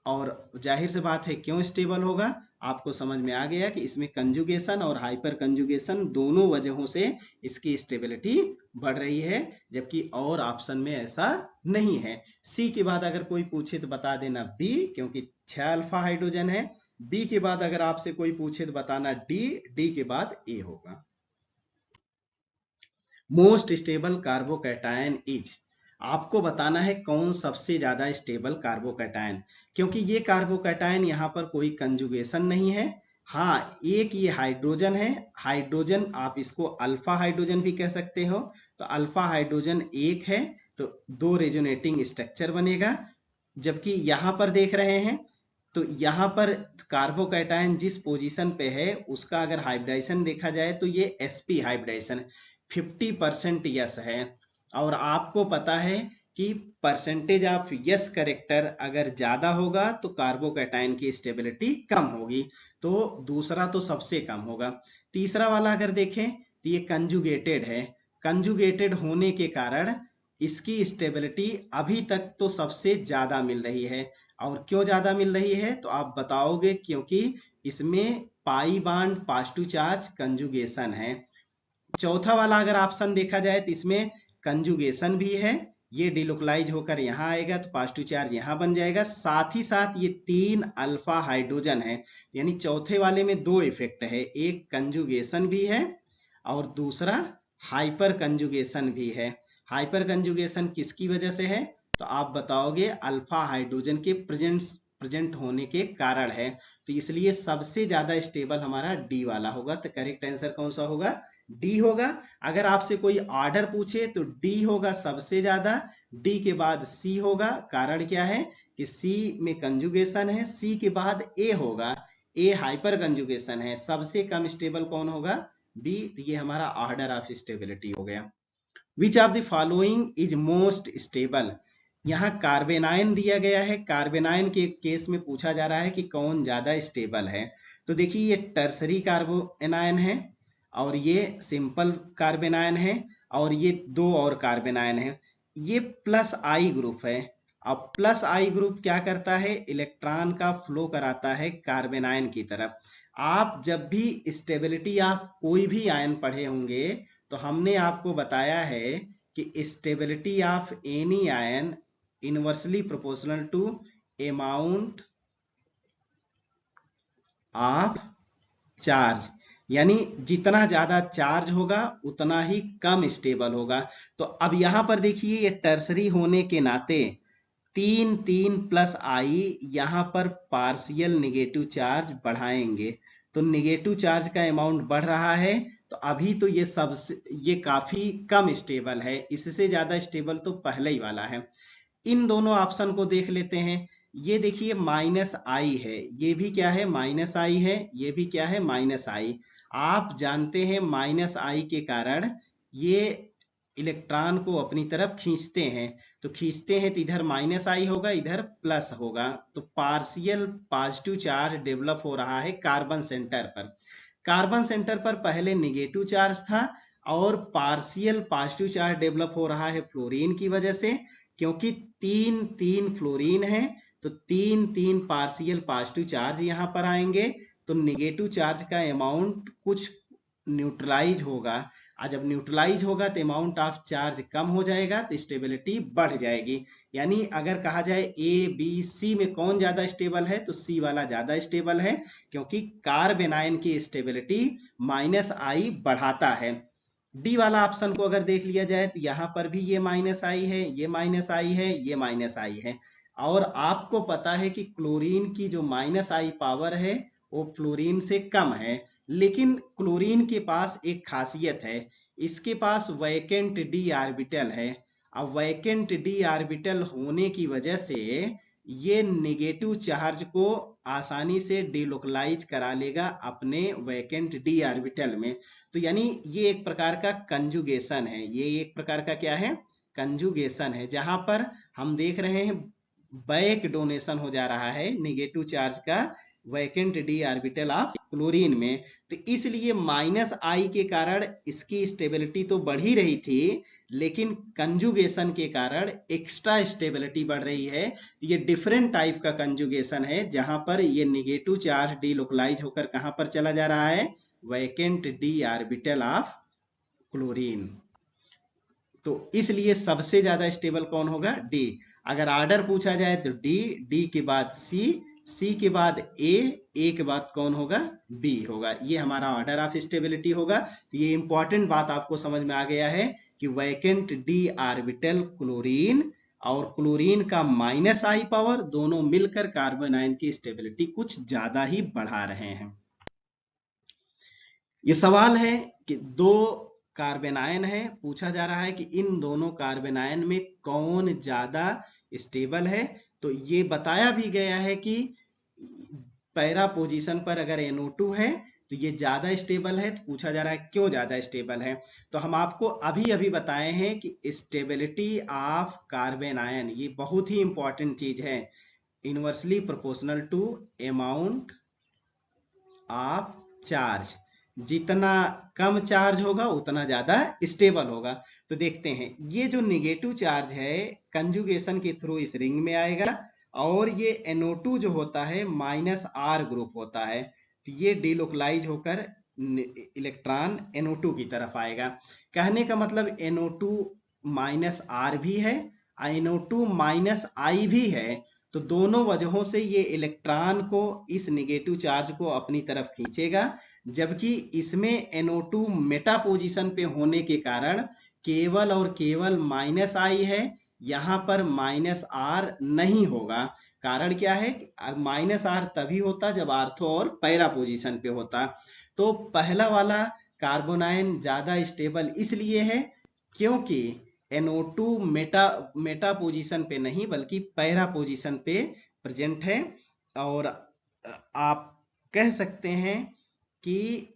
Speaker 1: और जाहिर सी बात है क्यों स्टेबल होगा, आपको समझ में आ गया कि इसमें कंजुगेशन और हाइपर कंजुगेशन दोनों वजहों से इसकी स्टेबिलिटी बढ़ रही है, जबकि और ऑप्शन में ऐसा नहीं है। सी के बाद अगर कोई पूछे तो बता देना बी, क्योंकि 6 अल्फा हाइड्रोजन है, बी के बाद अगर आपसे कोई पूछे तो बताना डी, डी के बाद ए होगा। मोस्ट स्टेबल कार्बोकैटायन इज, आपको बताना है कौन सबसे ज्यादा स्टेबल कार्बोकैटायन, क्योंकि ये कार्बोकैटायन यहाँ पर कोई कंजुगेशन नहीं है। हाँ, एक ये हाइड्रोजन है, हाइड्रोजन आप इसको अल्फा हाइड्रोजन भी कह सकते हो। तो अल्फा हाइड्रोजन एक है, तो दो रेजोनेटिंग स्ट्रक्चर बनेगा। जबकि यहाँ पर देख रहे हैं तो यहाँ पर कार्बोकैटायन जिस पोजीशन पे है उसका अगर हाइब्रिडाइजेशन देखा जाए तो ये sp हाइब्रिडाइजेशन 50% यस है। और आपको पता है कि परसेंटेज ऑफ यस करेक्टर अगर ज्यादा होगा तो कार्बोकैटायन की स्टेबिलिटी कम होगी, तो दूसरा तो सबसे कम होगा। तीसरा वाला अगर देखें तो ये कंजुगेटेड है, कंजुगेटेड होने के कारण इसकी स्टेबिलिटी अभी तक तो सबसे ज्यादा मिल रही है। और क्यों ज्यादा मिल रही है तो आप बताओगे, क्योंकि इसमें pi bond positive charge conjugation है। चौथा वाला अगर ऑप्शन देखा जाए तो इसमें कंजुगेशन भी है, ये डिलोकलाइज होकर यहाँ आएगा तो पॉजिटिव चार्ज यहाँ बन जाएगा। साथ ही साथ ये 3 अल्फा हाइड्रोजन है, यानी चौथे वाले में 2 इफेक्ट है, एक कंजुगेशन भी है और दूसरा हाइपर कंजुगेशन भी है। हाइपर कंजुगेशन किसकी वजह से है तो आप बताओगे अल्फा हाइड्रोजन के प्रेजेंट होने के कारण है। तो इसलिए सबसे ज्यादा स्टेबल हमारा डी वाला होगा। तो करेक्ट आंसर कौन सा होगा, डी होगा। अगर आपसे कोई ऑर्डर पूछे तो डी होगा सबसे ज्यादा, डी के बाद सी होगा। कारण क्या है कि सी में कंजुगेशन है, सी के बाद ए होगा, ए हाइपर कंजुगेशन है। सबसे कम स्टेबल कौन होगा, बी। तो ये हमारा ऑर्डर ऑफ स्टेबिलिटी हो गया। विच of the following is most stable, यहाँ कार्बेनाइन दिया गया है, कार्बेनाइन के केस में पूछा जा रहा है कि कौन ज्यादा स्टेबल है। तो देखिए ये टर्सरी कार्बोनाइन है और ये सिंपल कार्बेनाइन है और ये दो और कार्बेनाइन है। ये प्लस आई ग्रुप है। अब प्लस आई ग्रुप क्या करता है, इलेक्ट्रॉन का फ्लो कराता है कार्बेनाइन की तरफ। आप जब भी स्टेबिलिटी आप कोई भी आयन पढ़े होंगे तो हमने आपको बताया है कि stability of any ion inversely proportional to amount of charge, यानी जितना ज्यादा चार्ज होगा उतना ही कम स्टेबल होगा। तो अब यहां पर देखिए ये टर्सरी होने के नाते 3 प्लस आई यहां पर पार्शियल निगेटिव चार्ज बढ़ाएंगे, तो निगेटिव चार्ज का अमाउंट बढ़ रहा है। तो अभी तो ये सबसे ये काफी कम स्टेबल है, इससे ज्यादा स्टेबल तो पहले ही वाला है। इन दोनों ऑप्शन को देख लेते हैं। ये देखिए माइनस आई है, ये भी क्या है माइनस आई है, ये भी क्या है माइनस आई। आप जानते हैं माइनस आई के कारण ये इलेक्ट्रॉन को अपनी तरफ खींचते हैं, तो खींचते हैं तो इधर माइनस आई होगा, इधर प्लस होगा। तो पार्शियल पॉजिटिव चार्ज डेवलप हो रहा है कार्बन सेंटर पर। कार्बन सेंटर पर पहले निगेटिव चार्ज था और पार्शियल पॉजिटिव चार्ज डेवलप हो रहा है फ्लोरीन की वजह से, क्योंकि 3 फ्लोरीन है तो 3 पार्शियल पॉजिटिव चार्ज यहां पर आएंगे, तो निगेटिव चार्ज का अमाउंट कुछ न्यूट्रलाइज होगा। और जब न्यूट्रलाइज होगा तो अमाउंट ऑफ चार्ज कम हो जाएगा तो स्टेबिलिटी बढ़ जाएगी। यानी अगर कहा जाए ए बी सी में कौन ज्यादा स्टेबल है तो सी वाला ज्यादा स्टेबल है, क्योंकि कार्बेनाइन की स्टेबिलिटी माइनस आई बढ़ाता है। डी वाला ऑप्शन को अगर देख लिया जाए तो यहाँ पर भी ये माइनस आई है, ये माइनस आई है, ये माइनस आई है। और आपको पता है कि क्लोरीन की जो माइनस आई पावर है वो फ्लोरीन से कम है, लेकिन क्लोरीन के पास एक खासियत है, इसके पास वैकेंट डी ऑर्बिटल है। अब वैकेंट डी ऑर्बिटल होने की वजह से ये नेगेटिव चार्ज को आसानी से डिलोकलाइज करा लेगा अपने वैकेंट डी ऑर्बिटल में। तो यानी ये एक प्रकार का कंजुगेशन है, ये एक प्रकार का क्या है कंजुगेशन है, जहां पर हम देख रहे हैं बैक डोनेशन हो जा रहा है नेगेटिव चार्ज का vacant D orbital of chlorine में। तो इसलिए माइनस आई के कारण इसकी स्टेबिलिटी तो बढ़ ही रही थी, लेकिन कंजुगेशन के कारण एक्स्ट्रा स्टेबिलिटी बढ़ रही है। तो ये डिफरेंट टाइप का कंजुगेशन है, जहां पर ये नेगेटिव चार्ज डिलोकलाइज होकर कहां पर चला जा रहा है, vacant D orbital of chlorine. तो इसलिए सबसे ज्यादा स्टेबल कौन होगा, डी। अगर ऑर्डर पूछा जाए तो डी, डी के बाद सी, सी के बाद ए के बाद कौन होगा, बी होगा। ये हमारा ऑर्डर ऑफ स्टेबिलिटी होगा। तो ये इंपॉर्टेंट बात आपको समझ में आ गया है कि वैकेंट डी ऑर्बिटल क्लोरीन और क्लोरीन का माइनस आई पावर दोनों मिलकर कार्बन आयन की स्टेबिलिटी कुछ ज्यादा ही बढ़ा रहे हैं। ये सवाल है कि दो कार्बन आयन है, पूछा जा रहा है कि इन दोनों कार्बन आयन में कौन ज्यादा स्टेबल है। तो ये बताया भी गया है कि पैरा पोजीशन पर अगर NO2 है तो ये ज्यादा स्टेबल है। तो पूछा जा रहा है क्यों ज्यादा स्टेबल है। तो हम आपको अभी अभी बताए हैं कि स्टेबिलिटी ऑफ कार्बन आयन ये बहुत ही इंपॉर्टेंट चीज है, inversely proportional to amount of charge. जितना कम चार्ज होगा उतना ज्यादा स्टेबल होगा। तो देखते हैं, ये जो निगेटिव चार्ज है कंजुगेशन के थ्रू इस रिंग में आएगा और ये NO2 जो होता है -R ग्रुप होता है। तो ये डिलोकलाइज होकर इलेक्ट्रॉन NO2 की तरफ आएगा। कहने का मतलब NO2 -R भी है, NO2 -I भी है। तो दोनों वजहों से ये इलेक्ट्रॉन को, इस निगेटिव चार्ज को अपनी तरफ खींचेगा, जबकि इसमें NO2 मेटा पोजीशन पे होने के कारण केवल और केवल -I है, यहां पर -R नहीं होगा। कारण क्या है, -R तभी होता जब आर्थो और पैरा पोजीशन पे होता। तो पहला वाला कार्बन आयन ज्यादा स्टेबल इसलिए है क्योंकि NO2 मेटा पोजीशन पे नहीं बल्कि पैरा पोजीशन पे प्रेजेंट है। और आप कह सकते हैं कि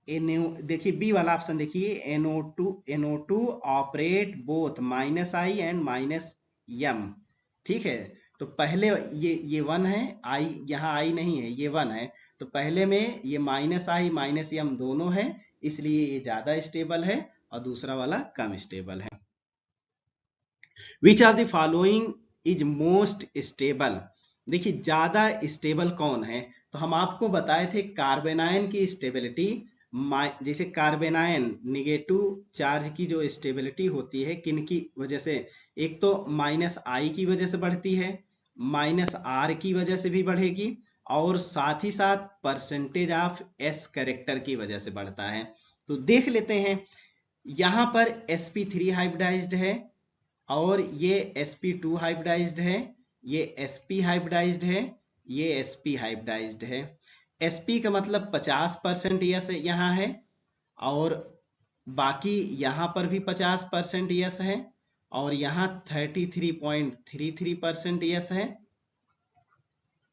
Speaker 1: देखिए बी वाला ऑप्शन देखिए, NO2 operate both -I and -M। ठीक है, तो पहले ये 1 है, आई यहाँ आई नहीं है, ये 1 है। तो पहले में ये -I -M दोनों है, इसलिए ये ज्यादा स्टेबल है और दूसरा वाला कम स्टेबल है। Which of the following is most stable. देखिए ज्यादा स्टेबल कौन है। तो हम आपको बताए थे कार्बन आयन की स्टेबिलिटी, जैसे कार्बन आयन निगेटिव चार्ज की जो स्टेबिलिटी होती है किन की वजह से, एक तो -I की वजह से बढ़ती है, -R की वजह से भी बढ़ेगी और साथ ही साथ परसेंटेज ऑफ S कैरेक्टर की वजह से बढ़ता है। तो देख लेते हैं, यहां पर sp3 हाइब्रिडाइज्ड है और ये sp2 हाइब्रिडाइज्ड है, ये sp हाइब्रिडाइज्ड है, ये sp हाइब्रिडाइज्ड है। sp का मतलब 50% यस यहाँ है और बाकी यहाँ पर भी 50% यस है और यहाँ 33.33% यस है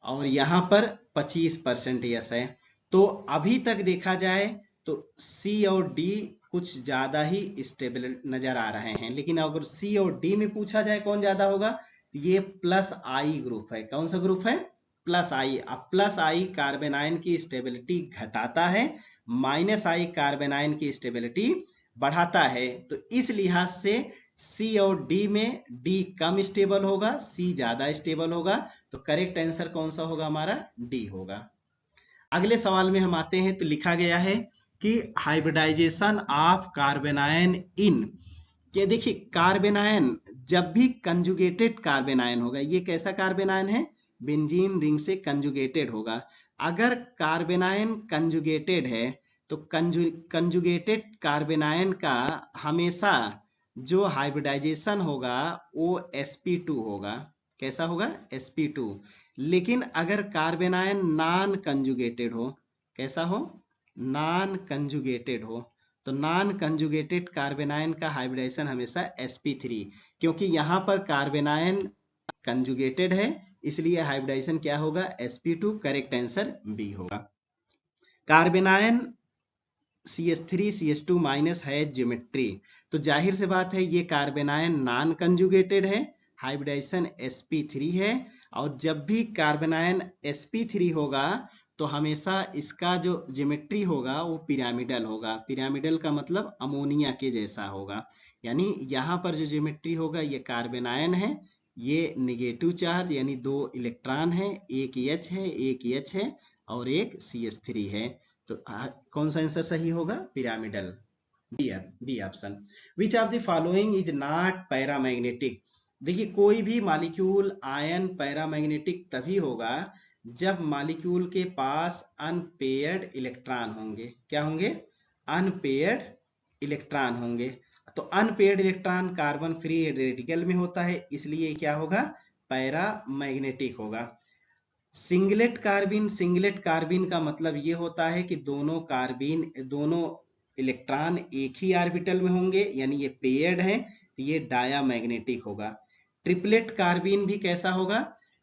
Speaker 1: और यहाँ पर 25% यस है। तो अभी तक देखा जाए तो C और D कुछ ज्यादा ही स्टेबल नजर आ रहे हैं, लेकिन अगर C और D में पूछा जाए कौन ज्यादा होगा, ये +I ग्रुप है। कौन सा ग्रुप है, +I। अब +I कार्बन आयन की स्टेबिलिटी घटाता है, -I कार्बन आयन की स्टेबिलिटी बढ़ाता है। तो इस लिहाज से C और D में D कम स्टेबल होगा, C ज्यादा स्टेबल होगा। तो करेक्ट आंसर कौन सा होगा, हमारा D होगा। अगले सवाल में हम आते हैं, तो लिखा गया है कि hybridisation of carbon ion in, ये देखिए कार्बन आयन जब भी कंजुगेटेड कार्बन आयन होगा, ये कैसा कार्बन आयन है, बेंजीन रिंग से कंजुगेटेड होगा। अगर कार्बन आयन कंजुगेटेड है तो कंजुगेटेड कार्बन आयन का हमेशा जो हाइब्रिडाइजेशन होगा वो sp2 होगा। कैसा होगा, sp2। लेकिन अगर कार्बन आयन नॉन कंजुगेटेड हो, कैसा हो, नॉन कंजुगेटेड हो, तो नॉन कंजुगेटेड कार्बन आयन का हाइब्रिडाइजेशन हमेशा sp3, क्योंकि यहां पर कार्बन आयन कंजुगेटेड है इसलिए हाइब्रिडाइजेशन क्या होगा, sp2। करेक्ट आंसर बी होगा। Carbon ion CH3 CH2 minus है ज्योमेट्री, तो जाहिर से बात है ये कार्बन आयन नॉन कंजुगेटेड है, हाइब्रिडाइजेशन sp3 है। और जब भी कार्बन आयन sp3 होगा तो हमेशा इसका जो ज्योमेट्री होगा वो पिरामिडल होगा। पिरामिडल का मतलब अमोनिया के जैसा होगा, यानी यहाँ पर जो ज्योमेट्री होगा ये कार्बन आयन है, ये निगेटिव चार्ज यानी 2 इलेक्ट्रॉन है, एक H है, एक H है और एक CH3 है। तो कौन सा आंसर सही होगा, pyramidal, B option. Which of the following is not paramagnetic. देखिए कोई भी मॉलिक्यूल आयन पैरामैग्नेटिक तभी होगा जब मॉलिक्यूल के पास अनपेयर्ड इलेक्ट्रॉन होंगे। क्या होंगे? अनपेयर्ड इलेक्ट्रॉन होंगे। तो unpaired electron carbon free radical में होता है, इसलिए क्या होगा? पैरामैग्नेटिक होगा। सिंगलेट कार्बिन का मतलब ये होता है कि दोनों इलेक्ट्रॉन एक ही ऑर्बिटल में होंगे, यानी ये पेयर्ड हैं, तो ये डायामैग्नेटिक होगा। ट्रिपलेट कार्बिन भी कैसा होगा?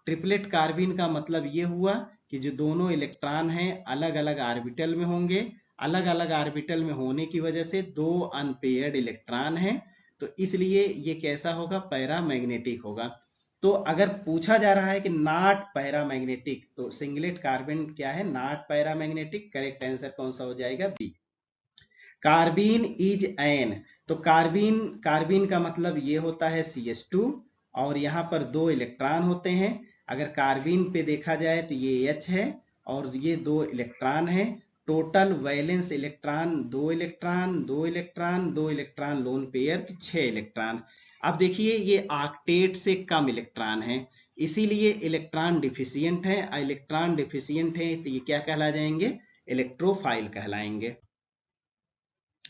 Speaker 1: ट्रिपलेट कार्बिन का मतलब ये हुआ कि जो दोनों इलेक्ट्रॉन हैं अलग अलग ऑर्बिटल में होंगे। अलग अलग ऑर्बिटल में होने की वजह से दो अनपेयर्ड इलेक्ट्रॉन हैं, तो इसलिए ये कैसा होगा? पैरामैग्नेटिक होगा। तो अगर पूछा जा रहा है कि नॉट पैरामैग्नेटिक, तो सिंगलेट कार्बन क्या है? Not paramagnetic. करेक्ट आंसर कौन सा हो जाएगा? बी। कार्बिन इज एन, तो कार्बिन का मतलब ये होता है CH2, और यहाँ पर दो इलेक्ट्रॉन होते हैं। अगर कार्बिन पे देखा जाए तो ये H है और ये दो इलेक्ट्रॉन है। टोटल वैलेंस इलेक्ट्रॉन दो इलेक्ट्रॉन, दो इलेक्ट्रॉन, दो इलेक्ट्रॉन लोन पेयर, तो 6 इलेक्ट्रॉन। अब देखिए ये ऑक्टेट से कम इलेक्ट्रॉन है, इसीलिए इलेक्ट्रॉन डिफिशियंट है। इलेक्ट्रॉन डिफिशियंट है तो ये क्या कहला जाएंगे? इलेक्ट्रोफाइल कहलाएंगे।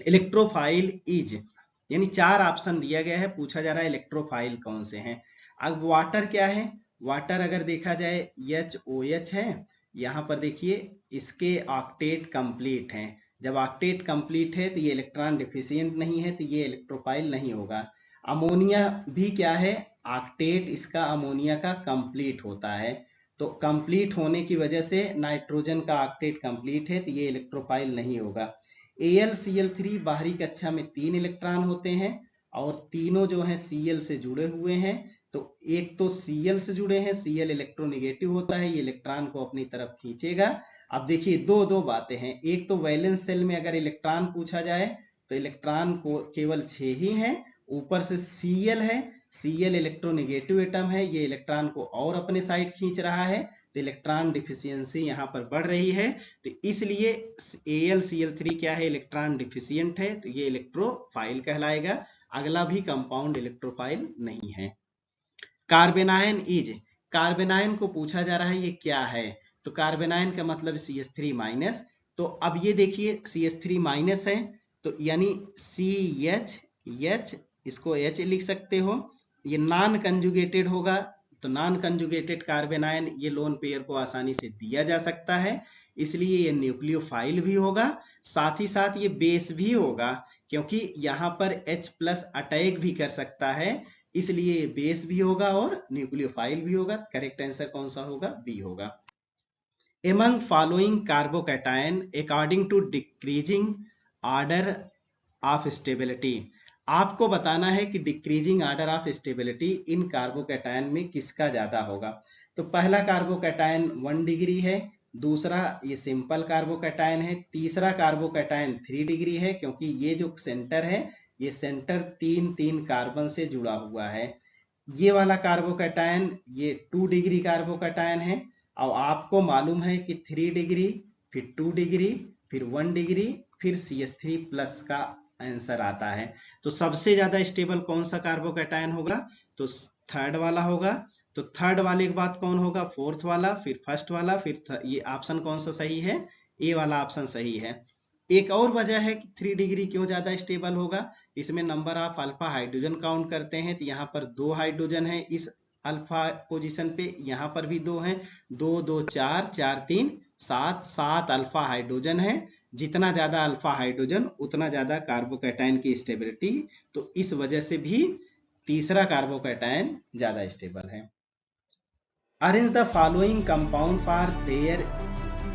Speaker 1: इलेक्ट्रोफाइल इज, यानी 4 ऑप्शन दिया गया है, पूछा जा रहा है इलेक्ट्रोफाइल कौन से हैं। अब वाटर क्या है? वाटर अगर देखा जाए HOH है। यहाँ पर देखिए इसके ऑक्टेट कंप्लीट हैं। जब ऑक्टेट कंप्लीट है तो ये इलेक्ट्रॉन डिफिशियंट नहीं है, तो ये इलेक्ट्रोफाइल नहीं होगा। अमोनिया भी क्या है? ऑक्टेट इसका अमोनिया का कंप्लीट होता है, तो कंप्लीट होने की वजह से नाइट्रोजन का ऑक्टेट कंप्लीट है, तो ये इलेक्ट्रोफाइल नहीं होगा। AlCl3 बाहरी कक्षा में 3 इलेक्ट्रॉन होते हैं और तीनों जो हैं Cl से जुड़े हुए हैं। तो एक तो Cl से जुड़े हैं, Cl इलेक्ट्रोनेगेटिव होता है, ये इलेक्ट्रॉन को अपनी तरफ खींचेगा। अब देखिए दो बातें हैं। एक तो वैलेंस शेल में अगर इलेक्ट्रॉन पूछा जाए तो इलेक्ट्रॉन को केवल 6 ही हैं, ऊपर से Cl है, Cl इलेक्ट्रोनेगेटिव एटम है, ये इलेक्ट्रॉन को और अपने साइड खींच रहा है, तो इलेक्ट्रॉन डिफिशियंसी यहाँ पर बढ़ रही है। तो इसलिए AlCl3 क्या है? इलेक्ट्रॉन डिफिशियंट है, तो ये इलेक्ट्रोफाइल कहलाएगा। अगला भी कंपाउंड इलेक्ट्रोफाइल नहीं है। कार्बेनायन इज, कार्बेनायन को पूछा जा रहा है ये क्या है? तो कार्बेनायन का मतलब CH3-। तो अब ये देखिए CH3- है, तो यानी CH, इसको H लिख सकते हो। ये नॉन कंजुगेटेड होगा, तो नॉन कंजुगेटेड कार्बेनायन ये लोन पेयर को आसानी से दिया जा सकता है, इसलिए ये न्यूक्लियोफाइल भी होगा। साथ ही साथ ये बेस भी होगा, क्योंकि यहाँ पर H+ अटैक भी कर सकता है, इसलिए ये बेस भी होगा और न्यूक्लियोफाइल भी होगा। करेक्ट आंसर कौन सा होगा? बी होगा। Among following carbocation according to decreasing order of stability, आपको बताना है कि डिक्रीजिंग ऑर्डर ऑफ स्टेबिलिटी इन कार्बोकैटायन में किसका ज्यादा होगा। तो पहला कार्बोकैटायन 1 डिग्री है, दूसरा ये सिंपल कार्बोकैटायन है, तीसरा कार्बोकैटायन 3 डिग्री है, क्योंकि ये जो सेंटर है ये सेंटर 3 कार्बन से जुड़ा हुआ है। ये वाला कार्बोकैटायन ये 2 डिग्री कार्बोकैटायन है, और आपको मालूम है कि 3 डिग्री, फिर 2 डिग्री, फिर 1 डिग्री, फिर CH3+ का आंसर आता है। तो सबसे ज्यादा स्टेबल कौन सा कार्बोकैटायन होगा? तो थर्ड वाला होगा। तो थर्ड वाले के बाद कौन होगा? फोर्थ वाला, फिर फर्स्ट वाला, फिर ये ऑप्शन कौन सा सही है? ए वाला ऑप्शन सही है। एक और वजह है कि 3 डिग्री क्यों ज्यादा स्टेबल होगा, इसमें number of alpha hydrogen count करते हैं, तो यहाँ पर 2 हाइड्रोजन है इस अल्फा पोजीशन पे, यहाँ पर भी 2 हैं, 2 2 4, 4 3 7 अल्फा हाइड्रोजन है। जितना ज्यादा अल्फा हाइड्रोजन उतना ज्यादा कार्बोकैटायन की स्टेबिलिटी, तो इस वजह से भी तीसरा कार्बोकैटायन ज्यादा स्टेबल है। Arrange the following compound for their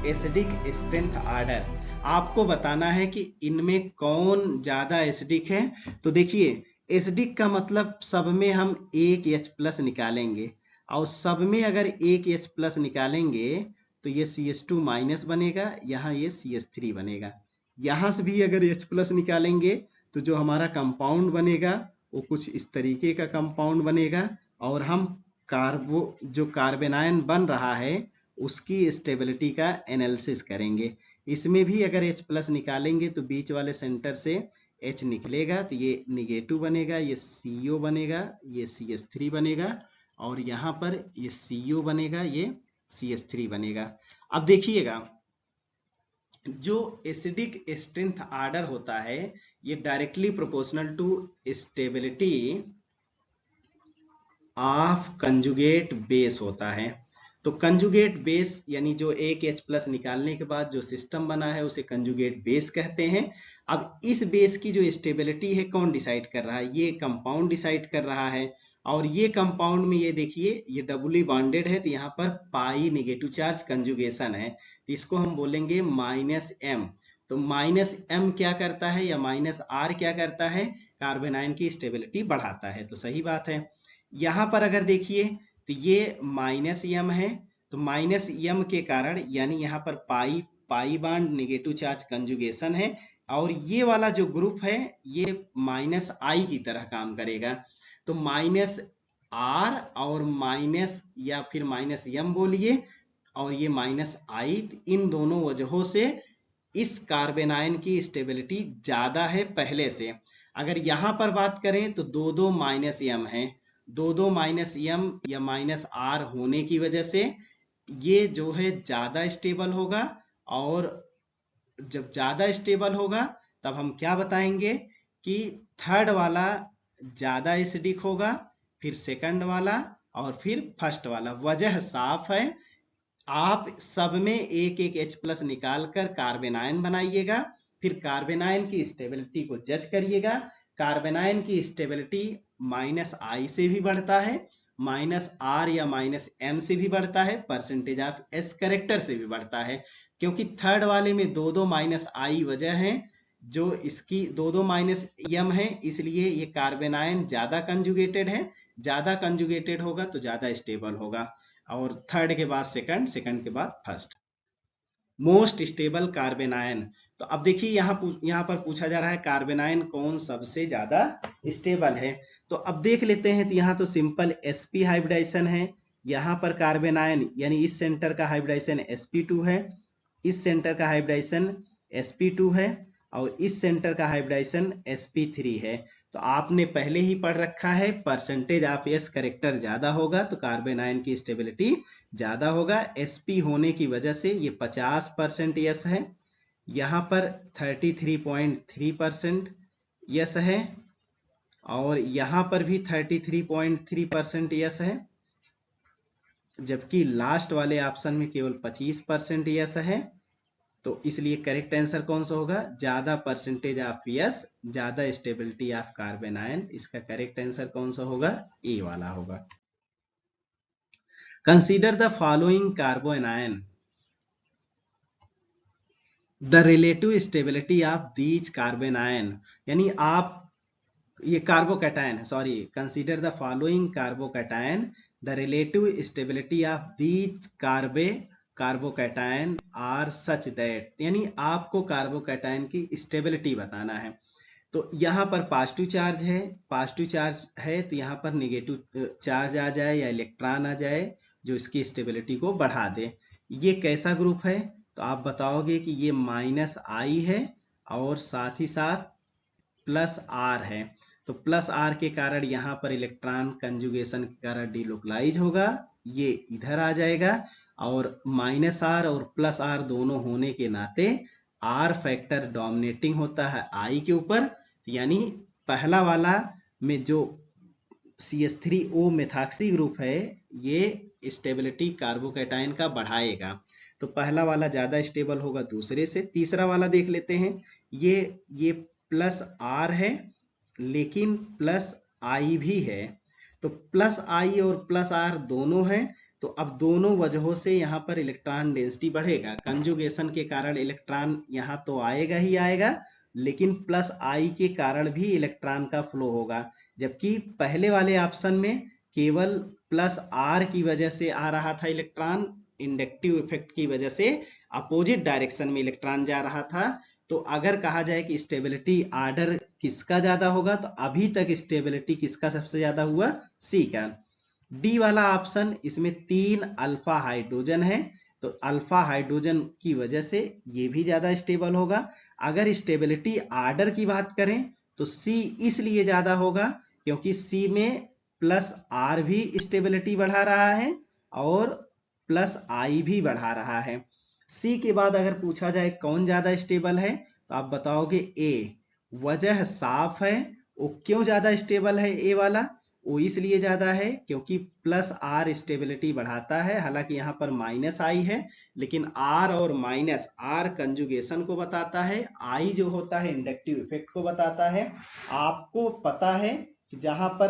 Speaker 1: acidic strength order, आपको बताना है कि इनमें कौन ज्यादा एसिडिक है। तो देखिए एसिडिक का मतलब सब में हम एक H+ निकालेंगे, और सब में अगर एक H+ निकालेंगे तो ये CH2- बनेगा, यहाँ ये CH3 बनेगा। यहाँ से भी अगर H+ निकालेंगे तो जो हमारा कंपाउंड बनेगा वो कुछ इस तरीके का कंपाउंड बनेगा, और हम जो कार्बेनायन बन रहा है उसकी स्टेबिलिटी का एनालिसिस करेंगे। इसमें भी अगर H+ निकालेंगे तो बीच वाले सेंटर से H निकलेगा तो ये निगेटिव बनेगा, ये CO बनेगा, ये CH3 बनेगा, और यहाँ पर ये CO बनेगा, ये CH3 बनेगा। अब देखिएगा, जो एसिडिक स्ट्रेंथ ऑर्डर होता है ये directly proportional to stability of conjugate base होता है। तो कंजुगेट बेस यानी जो एक H प्लस निकालने के बाद जो सिस्टम बना है उसे कंजुगेट बेस कहते हैं। अब इस बेस की जो स्टेबिलिटी है कौन डिसाइड कर रहा है? ये कंपाउंड डिसाइड कर रहा है। और ये कंपाउंड में ये देखिए ये डबली बॉन्डेड है, तो यहाँ पर पाई नेगेटिव चार्ज कंजुगेशन है, तो इसको हम बोलेंगे -M। तो -M क्या करता है या -R क्या करता है? कार्बन आयन की स्टेबिलिटी बढ़ाता है, तो सही बात है। यहाँ पर अगर देखिए तो ये -M है, तो -M के कारण यानी यहाँ पर pi bond negative charge conjugation है, और ये वाला जो ग्रुप है ये -I की तरह काम करेगा। तो -R और माइनस या फिर -M बोलिए और ये -I, इन दोनों वजहों से इस कार्बन आयन की स्टेबिलिटी ज्यादा है पहले से। अगर यहाँ पर बात करें तो दो -M है, दो -M या -R होने की वजह से ये जो है ज्यादा स्टेबल होगा, और जब ज्यादा स्टेबल होगा तब हम क्या बताएंगे कि थर्ड वाला ज्यादा एसिडिक होगा, फिर सेकंड वाला और फिर फर्स्ट वाला। वजह साफ है, आप सब में एक H प्लस निकाल कर कार्बन आयन बनाइएगा, फिर कार्बन आयन की स्टेबिलिटी को जज करिएगा। कार्बन आयन की स्टेबिलिटी -I से भी बढ़ता है, -R या -M से भी बढ़ता है, परसेंटेज ऑफ S करेक्टर से भी बढ़ता है, क्योंकि थर्ड वाले में दो -I वजह है, जो इसकी दो -M है, इसलिए ये कार्बन आयन ज्यादा कंजुगेटेड है। ज्यादा कंजुगेटेड होगा तो ज्यादा स्टेबल होगा, और थर्ड के बाद सेकंड, सेकंड के बाद first. Most stable carbon ion, तो अब देखिए यहाँ पर पूछा जा रहा है कार्बन आयन कौन सबसे ज्यादा स्टेबल है। तो अब देख लेते हैं, तो यहाँ तो सिंपल sp हाइब्रिडाइजेशन है, यहाँ पर कार्बन आयन यानी इस सेंटर का हाइब्रिडाइजेशन sp2 है, इस सेंटर का हाइब्रिडाइजेशन sp2 है, और इस सेंटर का हाइब्रिडाइजेशन sp3 है। तो आपने पहले ही पढ़ रखा है परसेंटेज ऑफ S करेक्टर ज्यादा होगा तो कार्बन आयन की स्टेबिलिटी ज्यादा होगा। sp होने की वजह से ये 50% S है, यहाँ पर 33.3% S है, और यहाँ पर भी 33.3% S है, जबकि लास्ट वाले ऑप्शन में केवल 25% S है। तो इसलिए करेक्ट आंसर कौन सा होगा? ज्यादा परसेंटेज ऑफ S, ज्यादा स्टेबिलिटी ऑफ कार्बन आयन। इसका करेक्ट आंसर कौन सा होगा? ए वाला होगा। Consider the following carbon ion, the relative stability of these carbon ion, यानी आप ये कार्बोकैटायन है, sorry, consider the following carbocation, the relative stability of these carbocation are such that, यानी आपको कार्बोकैटायन की स्टेबिलिटी बताना है। तो यहाँ पर पॉजिटिव चार्ज है, पॉजिटिव चार्ज है तो यहाँ पर नेगेटिव चार्ज आ जाए या इलेक्ट्रॉन आ जाए जो इसकी स्टेबिलिटी को बढ़ा दे। ये कैसा ग्रुप है? तो आप बताओगे कि ये -I है और साथ ही साथ +R है। तो +R के कारण यहाँ पर इलेक्ट्रॉन कंजुगेशन के कारण डिलोकलाइज होगा, ये इधर आ जाएगा, और -R और +R दोनों होने के नाते R फैक्टर डोमिनेटिंग होता है I के ऊपर, यानी पहला वाला में जो CH3O मेथॉक्सी ग्रुप है ये स्टेबिलिटी कार्बोकैटायन का बढ़ाएगा, तो पहला वाला ज्यादा स्टेबल होगा दूसरे से। तीसरा वाला देख लेते हैं, ये +R है लेकिन +I भी है, तो +I और +R दोनों हैं, तो अब दोनों वजहों से यहाँ पर इलेक्ट्रॉन डेंसिटी बढ़ेगा। कंजुगेशन के कारण इलेक्ट्रॉन यहाँ तो आएगा ही आएगा, लेकिन +I के कारण भी इलेक्ट्रॉन का फ्लो होगा, जबकि पहले वाले ऑप्शन में केवल +R की वजह से आ रहा था इलेक्ट्रॉन, इंडक्टिव इफेक्ट की वजह से अपोजिट डायरेक्शन में इलेक्ट्रॉन जा रहा था। तो अगर कहा जाए कि स्टेबिलिटी ऑर्डर किसका ज्यादा होगा, तो अभी तक स्टेबिलिटी किसका सबसे ज्यादा हुआ? सी का। डी वाला ऑप्शन, इसमें 3 अल्फा हाइड्रोजन है, तो अल्फा हाइड्रोजन की वजह से ये भी ज्यादा स्टेबल होगा। अगर स्टेबिलिटी आर्डर की बात करें तो सी इसलिए ज्यादा होगा क्योंकि सी में प्लस आर भी स्टेबिलिटी बढ़ा रहा है और प्लस आई भी बढ़ा रहा है। सी के बाद अगर पूछा जाए कौन ज्यादा स्टेबल है तो आप बताओगे ए। वजह साफ है, वो क्यों ज्यादा स्टेबल है ए वाला, वो इसलिए ज्यादा है क्योंकि प्लस आर स्टेबिलिटी बढ़ाता है, हालांकि यहाँ पर माइनस आई है, लेकिन आर और माइनस, आर कंजुगेशन को बताता है, आई जो होता है इंडक्टिव इफेक्ट को बताता है। आपको पता है कि जहां पर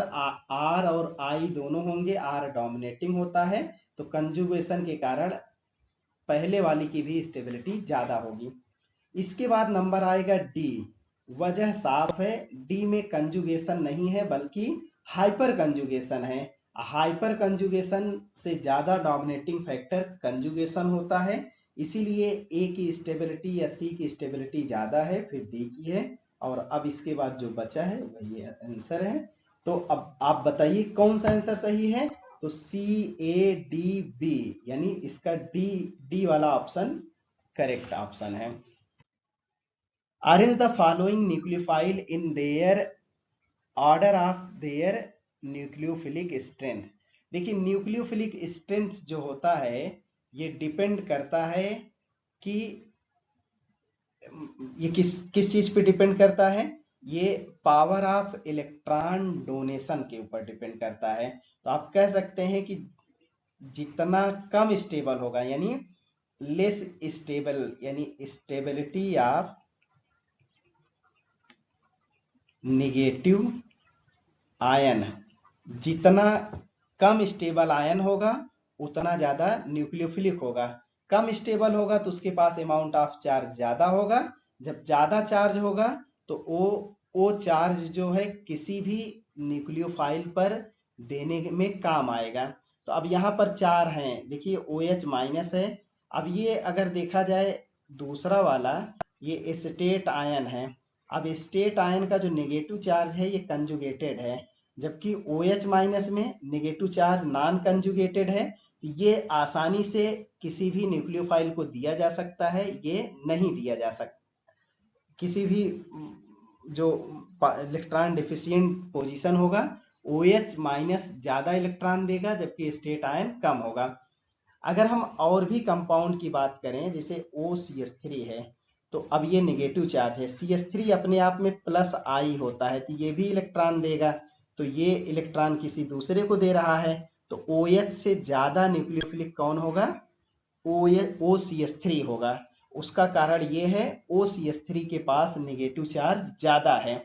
Speaker 1: आर और आई दोनों होंगे, आर डोमिनेटिंग होता है, तो कंजुगेशन के कारण पहले वाली की भी स्टेबिलिटी ज्यादा होगी। इसके बाद नंबर आएगा डी। वजह साफ है, डी में कंजुगेशन नहीं है बल्कि हाइपर कंजुगेशन है। हाइपर कंजुगेशन से ज्यादा डोमिनेटिंग फैक्टर कंजुगेशन होता है, इसीलिए ए की स्टेबिलिटी या सी की स्टेबिलिटी ज्यादा है, फिर डी की है। और अब इसके बाद जो बचा है वही आंसर है। तो अब आप बताइए कौन सा आंसर सही है। तो सी ए डी बी, यानी इसका डी, डी वाला ऑप्शन करेक्ट ऑप्शन है। Arrange the following nucleophile in their order of their nucleophilic strength। देखिए न्यूक्लियोफिलिक स्ट्रेंथ जो होता है ये डिपेंड करता है कि ये किस किस चीज पे डिपेंड करता है, ये पावर ऑफ इलेक्ट्रॉन डोनेशन के ऊपर डिपेंड करता है। तो आप कह सकते हैं कि जितना कम स्टेबल होगा, यानी लेस स्टेबल, यानी स्टेबिलिटी ऑफ निगेटिव आयन, जितना कम स्टेबल आयन होगा उतना ज्यादा न्यूक्लियोफिलिक होगा। कम स्टेबल होगा तो उसके पास अमाउंट ऑफ चार्ज ज्यादा होगा, जब ज्यादा चार्ज होगा तो वो चार्ज जो है किसी भी न्यूक्लियोफाइल पर देने में काम आएगा। तो अब यहाँ पर चार हैं, देखिए OH माइनस है। अब ये अगर देखा जाए दूसरा वाला, ये एस्टेट आयन है। अब स्टेट आयन का जो नेगेटिव चार्ज है ये कंजुगेटेड है, जबकि OH माइनस में नेगेटिव चार्ज नॉन कंजुगेटेड है। ये आसानी से किसी भी न्यूक्लियोफाइल को दिया जा सकता है, ये नहीं दिया जा सकता। किसी भी जो इलेक्ट्रॉन डिफिशिएंट पोजीशन होगा OH माइनस ज्यादा इलेक्ट्रॉन देगा जबकि स्टेट आयन कम होगा। अगर हम और भी कंपाउंड की बात करें जैसे OCH3 है, तो अब ये नेगेटिव चार्ज है, CH3 अपने आप में प्लस आई होता है तो ये भी इलेक्ट्रॉन देगा, तो ये इलेक्ट्रॉन किसी दूसरे को दे रहा है। तो OH से ज्यादा न्यूक्लियोफिलिक कौन होगा, OCH3 होगा। उसका कारण ये है OCH3 के पास नेगेटिव चार्ज ज्यादा है।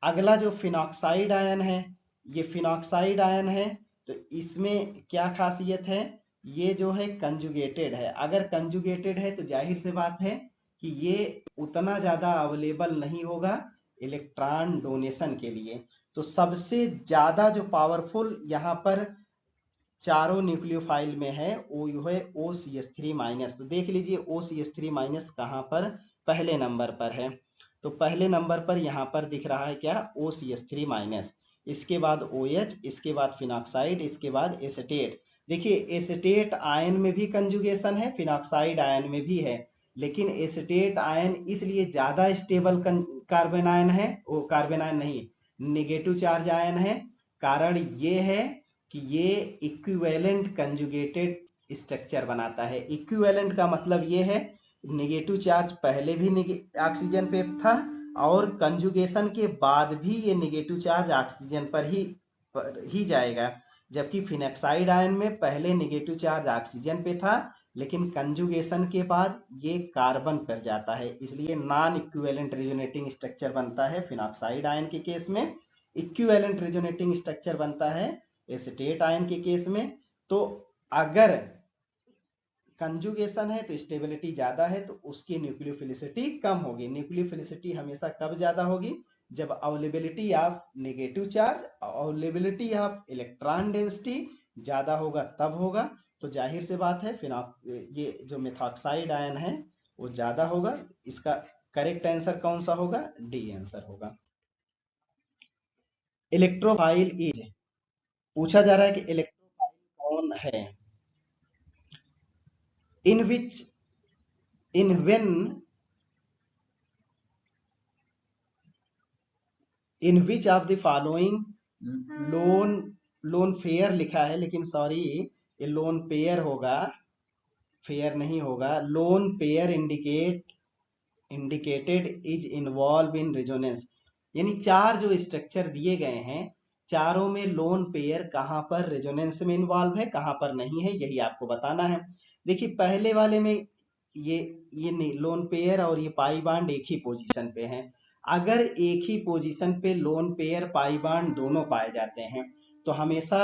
Speaker 1: अगला जो फिनॉक्साइड आयन है, ये फिनॉक्साइड आयन है, तो इसमें क्या खासियत है, ये जो है कंजुगेटेड है। अगर कंजुगेटेड है तो जाहिर से बात है कि ये उतना ज्यादा अवेलेबल नहीं होगा इलेक्ट्रॉन डोनेशन के लिए। तो सबसे ज्यादा जो पावरफुल यहाँ पर चारों न्यूक्लियोफाइल में है वो है OCH3 माइनस। तो देख लीजिए OCH3 माइनस कहाँ पर पहले नंबर पर है, तो पहले नंबर पर यहाँ पर दिख रहा है क्या, OCH3 माइनस, इसके बाद OH, इसके बाद फिनॉक्साइड, इसके बाद एसिटेट। देखिए एसिटेट आयन में भी कंजुगेशन है, फिनॉक्साइड आयन में भी है, लेकिन एसिटेट आयन इसलिए ज्यादा स्टेबल कार्बन आयन है, वो कार्बन आयन नहीं नेगेटिव चार्ज आयन है। कारण ये है कि ये इक्विवेलेंट कंजुगेटेड स्ट्रक्चर बनाता है। इक्विवेलेंट का मतलब ये है नेगेटिव चार्ज पहले भी ऑक्सीजन पे था और कंजुगेशन के बाद भी ये नेगेटिव चार्ज ऑक्सीजन पर ही जाएगा, जबकि फिनॉक्साइड आयन में पहले नेगेटिव चार्ज ऑक्सीजन पे था लेकिन कंजुगेशन के बाद ये कार्बन पर जाता है, इसलिए नॉन इक्विवेलेंट रेजोनेटिंग स्ट्रक्चर बनता है फिनॉक्साइड आयन के केस में। इक्विवेलेंट रेजोनेटिंग स्ट्रक्चर बनता है एसिटेट आयन के केस में। तो अगर कंजुगेशन है तो स्टेबिलिटी ज्यादा है तो उसकी न्यूक्लियोफिलिसिटी कम होगी। न्यूक्लियोफिलिसिटी हमेशा कब ज्यादा होगी, जब availability of negative charge, availability of electron density ज्यादा होगा तब होगा। तो जाहिर से बात है फिर ये जो मेथॉक्साइड आयन है वो ज्यादा होगा। इसका करेक्ट आंसर कौन सा होगा, डी आंसर होगा। इलेक्ट्रोफाइल इज, पूछा जा रहा है कि इलेक्ट्रोफाइल कौन है। In which, in when in which of the following lone lone pair लिखा है, लेकिन सॉरी ये लोन पेयर होगा, फेयर नहीं होगा। Lone pair indicated is involve in resonance, यानी चार जो स्ट्रक्चर दिए गए हैं चारों में लोन पेयर कहां पर रेजोनेंस में इन्वॉल्व है, कहां पर नहीं है, यही आपको बताना है। देखिए पहले वाले में ये नहीं, लोन पेयर और ये पाई बांड एक ही पोजीशन पे हैं। अगर एक ही पोजीशन पे लोन पेयर पाई बांड दोनों पाए जाते हैं तो हमेशा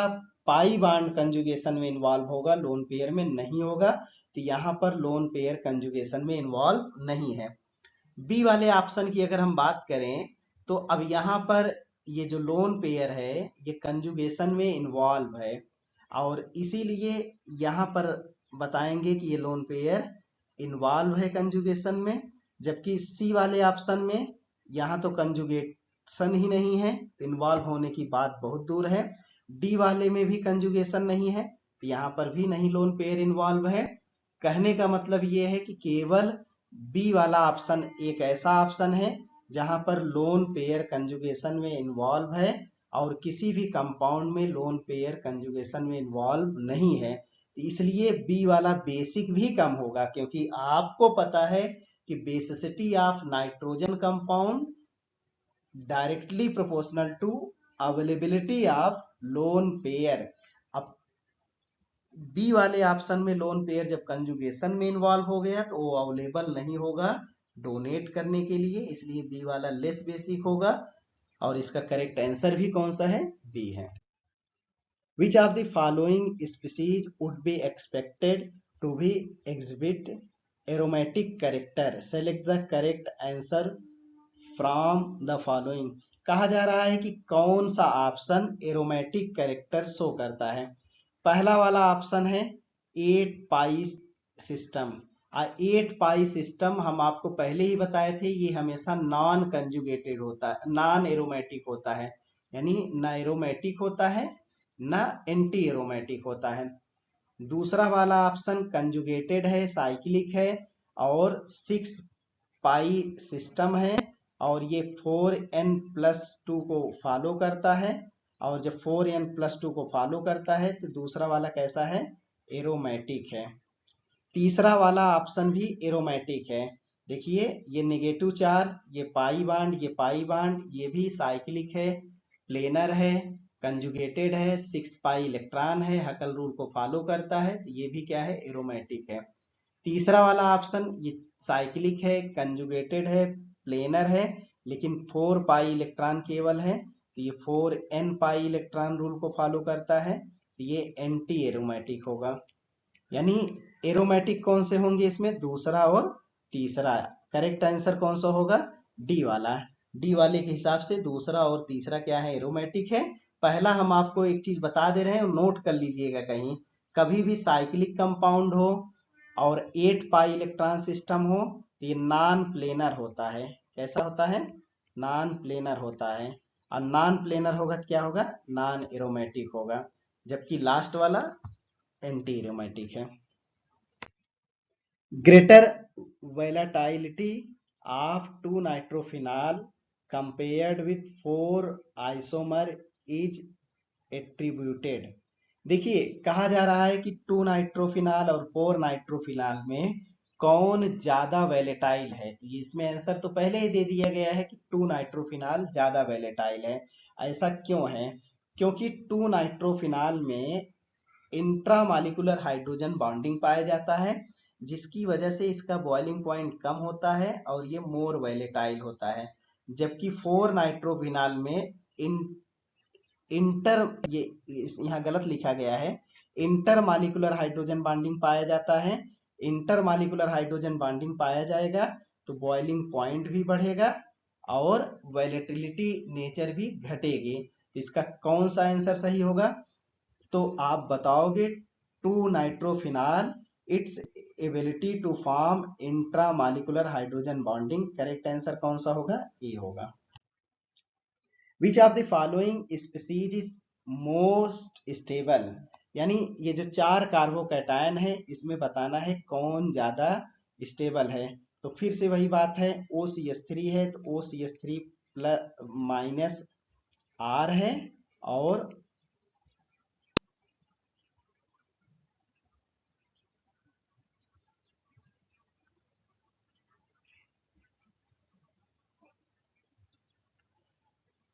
Speaker 1: पाई बांड कंजुगेशन में इन्वॉल्व होगा, लोन पेयर में नहीं होगा। तो यहाँ पर लोन पेयर कंजुगेशन में इन्वॉल्व नहीं है। बी वाले ऑप्शन की अगर हम बात करें तो अब यहाँ पर ये जो लोन पेयर है ये कंजुगेशन में इन्वॉल्व है, और इसीलिए यहाँ पर बताएंगे कि ये लोन पेयर इन्वॉल्व है कंजुगेशन में। जबकि सी वाले ऑप्शन में यहाँ तो कंजुगेशन ही नहीं है, तो इन्वॉल्व होने की बात बहुत दूर है। डी वाले में भी कंजुगेशन नहीं है, तो यहाँ पर भी नहीं लोन पेयर इन्वॉल्व है। कहने का मतलब ये है कि केवल बी वाला ऑप्शन एक ऐसा ऑप्शन है जहां पर लोन पेयर कंजुगेशन में इन्वॉल्व है और किसी भी कंपाउंड में लोन पेयर कंजुगेशन में इन्वॉल्व नहीं है। इसलिए बी वाला बेसिक भी कम होगा, क्योंकि आपको पता है कि basicity of nitrogen compound directly proportional to availability of lone pair. अब बी वाले ऑप्शन में लोन पेयर जब कंजुगेशन में इन्वॉल्व हो गया तो वो अवेलेबल नहीं होगा डोनेट करने के लिए, इसलिए बी वाला लेस बेसिक होगा। और इसका करेक्ट आंसर भी कौन सा है, बी है। Which of the following species would be expected to be exhibit aromatic character, select the correct answer from the following. कहा जा रहा है कि कौन सा ऑप्शन एरोमेटिक कैरेक्टर शो करता है। पहला वाला ऑप्शन है 8 पाई सिस्टम। 8 पाई सिस्टम हम आपको पहले ही बताए थे ये हमेशा नॉन कंजुगेटेड होता है, नॉन एरोमेटिक होता है, यानी ना एरोमेटिक होता है ना एंटी एरोमेटिक होता है। दूसरा वाला ऑप्शन कंजुगेटेड है, साइक्लिक है और 6 पाई सिस्टम है और ये 4n+2 को फॉलो करता है। और जब 4n+2 को फॉलो करता है तो दूसरा वाला कैसा है, एरोमेटिक है। तीसरा वाला ऑप्शन भी एरोमेटिक है। देखिए ये नेगेटिव चार्ज, ये पाई बांड, ये पाई बांड, ये भी साइक्लिक है, प्लेनर है, कंजुगेटेड है, 6 पाई इलेक्ट्रॉन है, हकल रूल को फॉलो करता है, तो ये भी क्या है, एरोमेटिक है। तीसरा वाला ऑप्शन ये साइक्लिक है, कंजुगेटेड है, प्लेनर है, लेकिन 4 पाई इलेक्ट्रॉन केवल है, तो ये 4n पाई इलेक्ट्रॉन रूल को फॉलो करता है, तो ये एंटी एरोमेटिक होगा। यानी एरोमेटिक कौन से होंगे इसमें, दूसरा और तीसरा। करेक्ट आंसर कौन सा होगा, डी वाला। डी वाले के हिसाब से दूसरा और तीसरा क्या है, एरोमेटिक है। पहला हम आपको एक चीज बता दे रहे हैं, नोट कर लीजिएगा कहीं, कभी भी साइक्लिक कंपाउंड हो और 8 पाई इलेक्ट्रॉन सिस्टम हो तो ये नॉन प्लेनर होता है। कैसा होता है, नॉन प्लेनर होता है। और नॉन प्लेनर होगा तो क्या होगा, नॉन एरोमेटिक होगा। जबकि लास्ट वाला एंटी एरोमेटिक है। Greater volatility of 2 nitrophenol compared with 4 isomer is attributed. देखिए कहा जा रहा है कि 2 नाइट्रोफिनॉल और 4 नाइट्रोफिनॉल में कौन ज्यादा वेलेटाइल है। तो इसमें आंसर तो पहले ही दे दिया गया है कि 2 नाइट्रोफिनॉल ज्यादा वेलेटाइल है। ऐसा क्यों है, क्योंकि 2 नाइट्रोफिनॉल में इंट्रामॉलिक्यूलर हाइड्रोजन बॉन्डिंग पाया जाता है, जिसकी वजह से इसका बॉइलिंग पॉइंट कम होता है और ये मोर वैलेटाइल होता है। जबकि 4 नाइट्रोफिनॉल में इंटर ये यहाँ गलत लिखा गया है, इंटर मॉलिक्यूलर हाइड्रोजन बॉन्डिंग पाया जाता है। इंटर मॉलिक्यूलर हाइड्रोजन बॉन्डिंग पाया जाएगा तो बॉइलिंग पॉइंट भी बढ़ेगा और वैलेटिलिटी नेचर भी घटेगी। तो इसका कौन सा आंसर सही होगा, तो आप बताओगे 2 nitrophenol its ability to form intramolecular hydrogen bonding. Correct answer कौन सा होगा, ए होगा। Which of the following species is most stable, यानी ये जो 4 कार्बोकैटायन है इसमें बताना है कौन ज्यादा स्टेबल है। तो फिर से वही बात है, OCH3 है तो OCH3 प्लस माइनस आर है और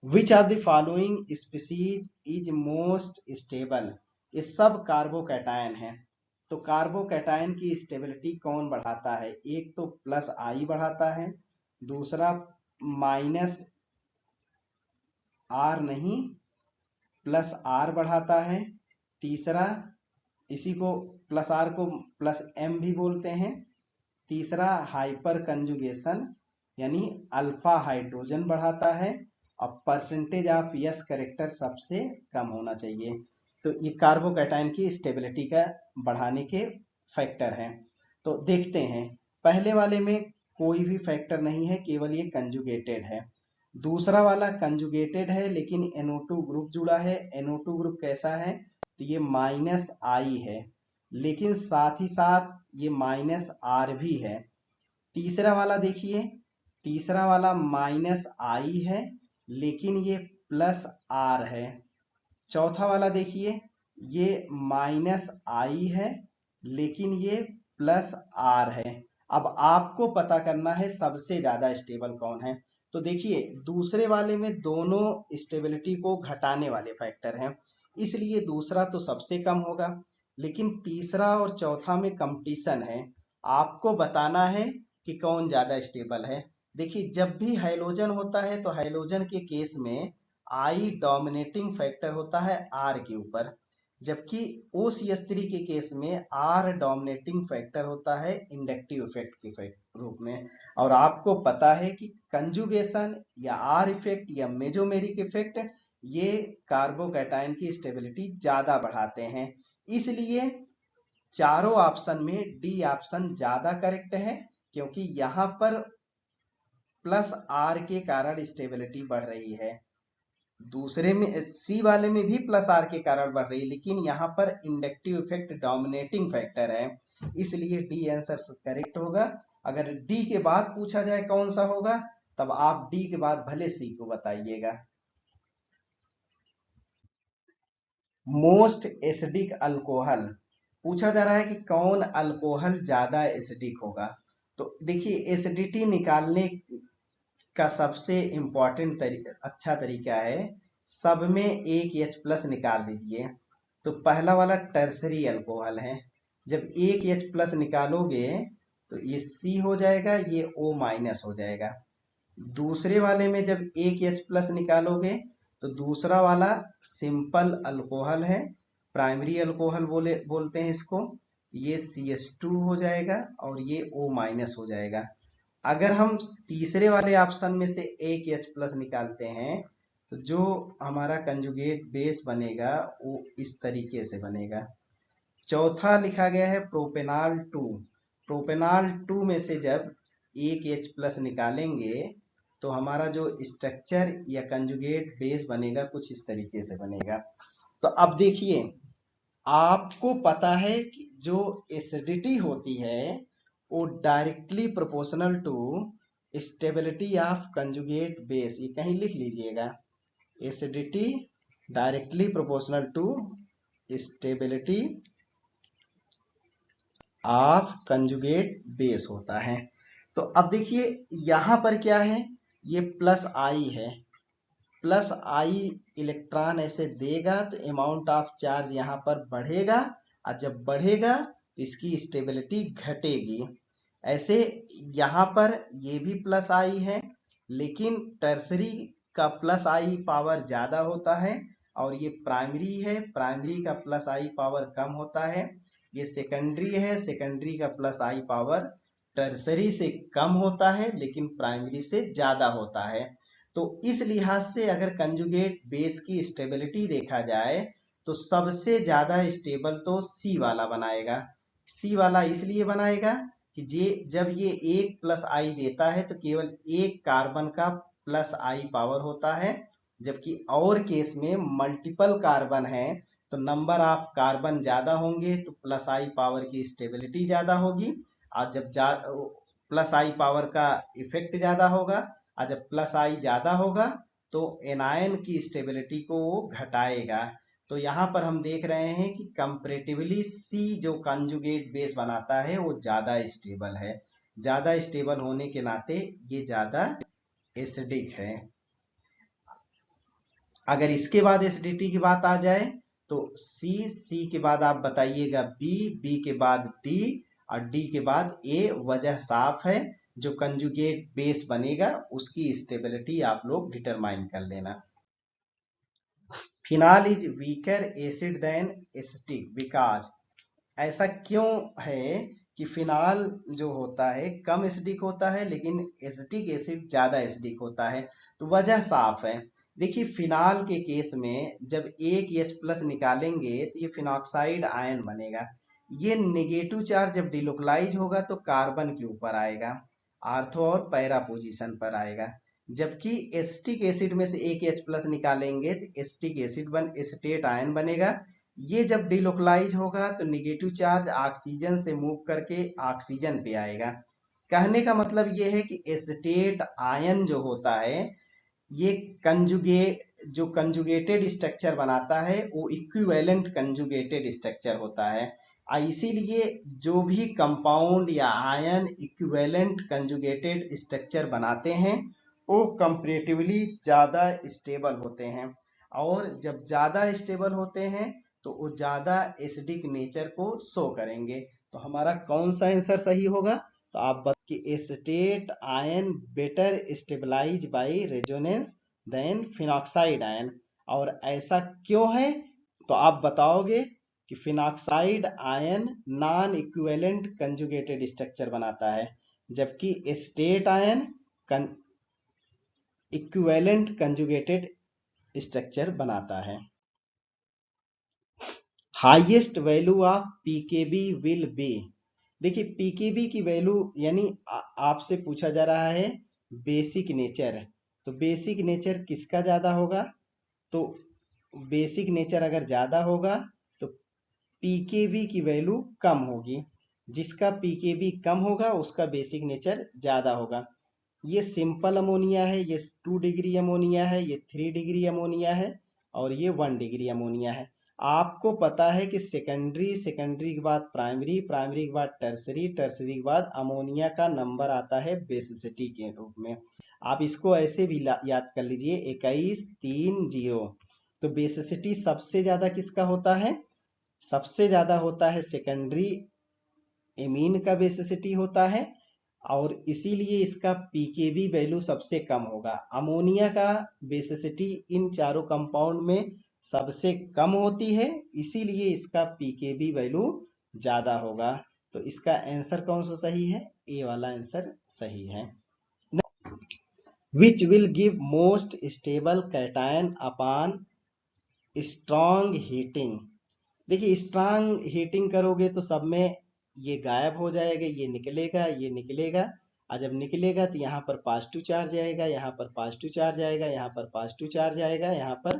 Speaker 1: विच of the following species is most stable. ये सब कार्बोकैटायन है। तो कार्बोकैटायन की स्टेबिलिटी कौन बढ़ाता है? एक तो प्लस आई बढ़ाता है, दूसरा माइनस आर नहीं प्लस आर बढ़ाता है, तीसरा इसी को प्लस आर को प्लस एम भी बोलते हैं, तीसरा हाइपर कंजुगेशन यानी अल्फा हाइड्रोजन बढ़ाता है, और परसेंटेज ऑफ यस करेक्टर सबसे कम होना चाहिए। तो ये कार्बोकैटायन की स्टेबिलिटी का बढ़ाने के फैक्टर हैं। तो देखते हैं, पहले वाले में कोई भी फैक्टर नहीं है, केवल ये कंजुगेटेड है। दूसरा वाला कंजुगेटेड है लेकिन NO2 ग्रुप जुड़ा है। NO2 ग्रुप कैसा है? तो ये माइनस आई है, लेकिन साथ ही साथ ये माइनस आर भी है। तीसरा वाला देखिए, तीसरा वाला माइनस आई है लेकिन ये प्लस आर है। चौथा वाला देखिए, ये माइनस आई है लेकिन ये प्लस आर है। अब आपको पता करना है सबसे ज्यादा स्टेबल कौन है। तो देखिए, दूसरे वाले में दोनों स्टेबिलिटी को घटाने वाले फैक्टर हैं, इसलिए दूसरा तो सबसे कम होगा। लेकिन तीसरा और चौथा में कंपटीशन है, आपको बताना है कि कौन ज्यादा स्टेबल है। देखिए, जब भी हाइड्रोजन होता है तो हाइड्रोजन के केस में आई डोमिनेटिंग फैक्टर होता है आर के ऊपर, जबकि OCH3 के केस में आर डोमिनेटिंग फैक्टर होता है इंडक्टिव इफेक्ट के रूप में। और आपको पता है कि कंजुगेशन या आर इफेक्ट या मेजोमेरिक इफेक्ट ये कार्बोकैटायन की स्टेबिलिटी ज्यादा बढ़ाते हैं। इसलिए चारों ऑप्शन में डी ऑप्शन ज्यादा करेक्ट है, क्योंकि यहां पर प्लस आर के कारण स्टेबिलिटी बढ़ रही है। दूसरे में सी वाले में भी प्लस आर के कारण बढ़ रही है, लेकिन यहाँ पर इंडक्टिव इफेक्ट डोमिनेटिंग फैक्टर है, इसलिए डी आंसर करेक्ट होगा। अगर डी के बाद पूछा जाए कौन सा होगा, तब आप डी के बाद भले सी को बताइएगा। मोस्ट एसिडिक अल्कोहल पूछा जा रहा है कि कौन अल्कोहल ज्यादा एसिडिक होगा। तो देखिए, एसिडिटी निकालने का सबसे इंपॉर्टेंट अच्छा तरीका है, सब में एक H+ निकाल दीजिए। तो पहला वाला टर्सरी अल्कोहल है, जब एक H+ निकालोगे तो ये C हो जाएगा, ये O- हो जाएगा। दूसरे वाले में जब एक H+ निकालोगे तो दूसरा वाला सिंपल अल्कोहल है, प्राइमरी अल्कोहल बोलते हैं इसको, ये CH2 हो जाएगा और ये O- हो जाएगा। अगर हम तीसरे वाले ऑप्शन में से एक H+ निकालते हैं तो जो हमारा कंजुगेट बेस बनेगा वो इस तरीके से बनेगा। चौथा लिखा गया है प्रोपेनॉल 2। प्रोपेनॉल 2 में से जब एक H+ निकालेंगे तो हमारा जो स्ट्रक्चर या कंजुगेट बेस बनेगा कुछ इस तरीके से बनेगा। तो अब देखिए, आपको पता है कि जो एसिडिटी होती है वो directly proportional to stability of conjugate base, ये कहीं लिख लीजिएगा। Acidity directly proportional to stability of conjugate base होता है। तो अब देखिए, यहां पर क्या है, ये प्लस आई है, प्लस आई इलेक्ट्रॉन ऐसे देगा तो अमाउंट ऑफ चार्ज यहाँ पर बढ़ेगा, और जब बढ़ेगा तो इसकी स्टेबिलिटी घटेगी। ऐसे यहाँ पर ये भी प्लस आई है, लेकिन टर्सरी का प्लस आई पावर ज्यादा होता है, और ये प्राइमरी है, प्राइमरी का प्लस आई पावर कम होता है। ये सेकेंडरी है, सेकेंडरी का प्लस आई पावर टर्सरी से कम होता है लेकिन प्राइमरी से ज्यादा होता है। तो इस लिहाज से अगर कंजुगेट बेस की स्टेबिलिटी देखा जाए तो सबसे ज्यादा स्टेबल तो सी वाला बनाएगा। सी वाला इसलिए बनाएगा कि जब ये एक प्लस आई देता है तो केवल एक कार्बन का प्लस आई पावर होता है, जबकि और केस में मल्टीपल कार्बन है तो नंबर ऑफ कार्बन ज्यादा होंगे तो प्लस आई पावर की स्टेबिलिटी ज्यादा होगी, और जब प्लस आई पावर का इफेक्ट ज्यादा होगा और जब प्लस आई ज्यादा होगा तो एनायन की स्टेबिलिटी को वो घटाएगा। तो यहाँ पर हम देख रहे हैं कि कंपैरेटिवली सी जो कंजुगेट बेस बनाता है वो ज्यादा स्टेबल है। ज्यादा स्टेबल होने के नाते ये ज्यादा एसिडिक है। अगर इसके बाद एसिडिटी की बात आ जाए तो सी के बाद आप बताइएगा बी के बाद डी और डी के बाद ए। वजह साफ है, जो कंजुगेट बेस बनेगा उसकी स्टेबिलिटी आप लोग डिटरमाइन कर लेना। Phenol is weaker acid than acetic because, ऐसा क्यों है कि फिनाल जो होता है कम एसिडिक होता है लेकिन एसिटिक एसिड ज्यादा एसिडिक होता है? तो वजह साफ है। देखिए फिनाल के केस में जब एक H प्लस निकालेंगे तो ये फिनॉक्साइड आयन बनेगा। ये नेगेटिव चार्ज जब डिलोकलाइज होगा तो कार्बन के ऊपर आएगा, आर्थो और पैरा पोजीशन पर आएगा। जबकि एसिटिक एसिड में से एक H प्लस निकालेंगे तो एसिटिक एसिटेट आयन बनेगा। ये जब डिलोकलाइज होगा तो नेगेटिव चार्ज ऑक्सीजन से मूव करके ऑक्सीजन पे आएगा। कहने का मतलब ये है कि एसिटेट आयन जो होता है ये जो कंजुगेटेड स्ट्रक्चर बनाता है वो इक्विवेलेंट कंजुगेटेड स्ट्रक्चर होता है। इसीलिए जो भी कंपाउंड या आयन इक्विवेलेंट कंजुगेटेड स्ट्रक्चर बनाते हैं वो कंपैरेटिवली ज्यादा स्टेबल होते हैं, और जब ज्यादा स्टेबल होते हैं तो वो ज्यादा एसिडिक नेचर को शो करेंगे। तो हमारा कौन सा आंसर सही होगा? तो आप कि acetate ion better stabilise by resonance than phenoxide ion. और ऐसा क्यों है? तो आप बताओगे कि phenoxide ion non equivalent conjugated structure बनाता है, जबकि acetate ion equivalent conjugated structure बनाता है। Highest value of pKb will be, देखिए पीकेबी की वैल्यू यानी आपसे पूछा जा रहा है बेसिक नेचर, तो बेसिक नेचर किसका ज्यादा होगा? तो बेसिक नेचर अगर ज्यादा होगा तो पीकेबी की वैल्यू कम होगी। जिसका पीकेबी कम होगा उसका बेसिक नेचर ज्यादा होगा। ये सिंपल अमोनिया है, ये 2 डिग्री अमोनिया है, ये 3 डिग्री अमोनिया है और ये 1 डिग्री अमोनिया है। आपको पता है कि सेकेंडरी के बाद प्राइमरी के बाद टर्सरी के बाद अमोनिया का नंबर आता है बेसिसिटी के रूप में। आप इसको ऐसे भी याद कर लीजिए 21 3 0। तो बेसिसिटी सबसे ज्यादा किसका होता है? सबसे ज्यादा होता है सेकेंडरी एमीन का बेसिसिटी होता है, और इसीलिए इसका पीकेबी वैल्यू सबसे कम होगा। अमोनिया का बेसिसिटी इन चारों कंपाउंड में सबसे कम होती है, इसीलिए इसका पीकेबी वैल्यू ज्यादा होगा। तो इसका आंसर कौन सा सही है? ए वाला आंसर सही है। Which will give most stable cation upon strong heating. देखिए स्ट्रॉन्ग हीटिंग करोगे तो सब में ये गायब हो जाएगा, ये निकलेगा और जब निकलेगा तो यहाँ पर पॉजिटिव चार्ज आएगा, यहाँ पर पॉजिटिव चार्ज आएगा, यहाँ पर पॉजिटिव चार्ज आएगा, यहाँ पर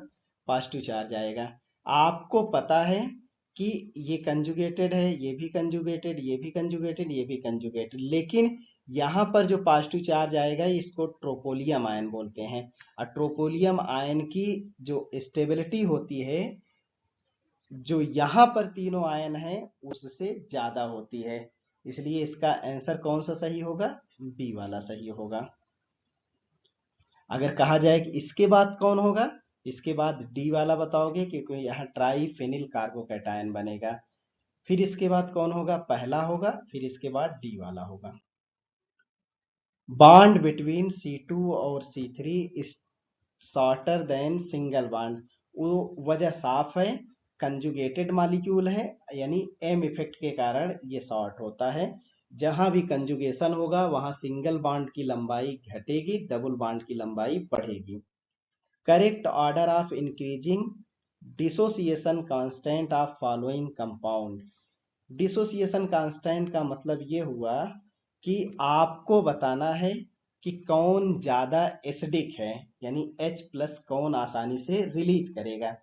Speaker 1: पॉजिटिव चार्ज आएगा। आपको पता है कि ये कंजुगेटेड है, ये भी कंजुगेटेड, ये भी कंजुगेटेड, ये भी कंजुगेटेड, लेकिन यहाँ पर जो पॉजिटिव चार्ज आएगा इसको ट्रोपोलियम आयन बोलते हैं। और ट्रोपोलियम आयन की जो स्टेबिलिटी होती है जो यहाँ पर तीनों आयन है उससे ज्यादा होती है, इसलिए इसका आंसर कौन सा सही होगा? बी वाला सही होगा। अगर कहा जाए कि इसके बाद कौन होगा, इसके बाद डी वाला बताओगे क्योंकि यहाँ ट्राइफेनिल कार्बोकैटायन बनेगा। फिर इसके बाद कौन होगा? पहला होगा, फिर इसके बाद डी वाला होगा। बॉन्ड बिटवीन C2 और C3 is shorter than single bond, वो वजह साफ है, कंजुगेटेड मॉलिक्यूल है, यानी एम इफेक्ट के कारण ये शॉर्ट होता है। जहां भी कंजुगेशन होगा वहां सिंगल बॉन्ड की लंबाई घटेगी, डबल बॉन्ड की लंबाई बढ़ेगी। Correct order of increasing dissociation constant of following compound. Dissociation constant का मतलब ये हुआ कि आपको बताना है कि कौन ज्यादा एसिडिक है, यानी H प्लस कौन आसानी से रिलीज करेगा।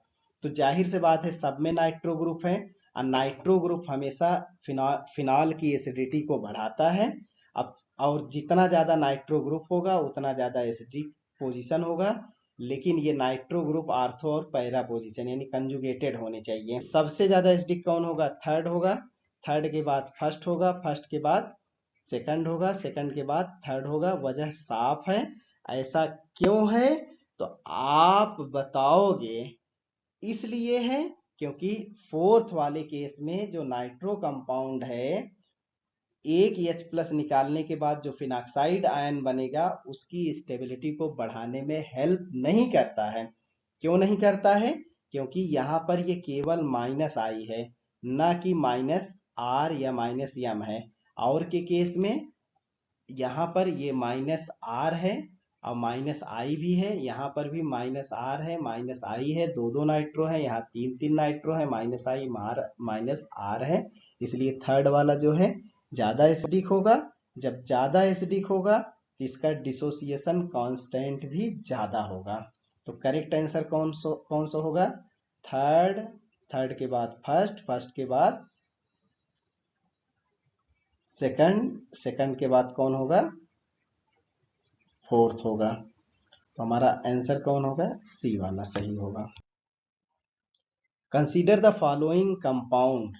Speaker 1: तो जाहिर से बात है सब में नाइट्रो ग्रुप है, और नाइट्रो ग्रुप हमेशा फिनाल की एसिडिटी को बढ़ाता है, अब और जितना ज्यादा नाइट्रो ग्रुप होगा उतना ज्यादा एसिडिक पोजीशन होगा, लेकिन ये नाइट्रो ग्रुप आर्थो और पैरा पोजीशन यानी कंजुगेटेड होने चाहिए। सबसे ज्यादा एसिडिक कौन होगा? थर्ड होगा, थर्ड के बाद फर्स्ट होगा, फर्स्ट के बाद सेकंड होगा, सेकंड के बाद थर्ड होगा। वजह साफ है, ऐसा क्यों है तो आप बताओगे। इसलिए है क्योंकि फोर्थ वाले केस में जो नाइट्रो कंपाउंड है, एक H प्लस निकालने के बाद जो फिनॉक्साइड आयन बनेगा उसकी स्टेबिलिटी को बढ़ाने में हेल्प नहीं करता है। क्यों नहीं करता है? क्योंकि यहाँ पर ये केवल माइनस आई है, ना कि माइनस आर या माइनस एम है। और के केस में यहाँ पर ये माइनस आर है और माइनस आई भी है, यहाँ पर भी माइनस आर है माइनस आई है, दो दो नाइट्रो है, यहाँ तीन तीन नाइट्रो है, माइनस आई माइनस आर है। इसलिए थर्ड वाला जो है ज्यादा एसिडिक होगा। जब ज्यादा एसिडिक होगा तो इसका डिसोसिएशन कांस्टेंट भी ज्यादा होगा। तो करेक्ट आंसर कौन सा होगा? थर्ड, थर्ड के बाद फर्स्ट, फर्स्ट के बाद सेकंड, सेकंड के बाद कौन होगा? फोर्थ होगा। तो हमारा आंसर कौन होगा? सी वाला सही होगा। Consider the following compound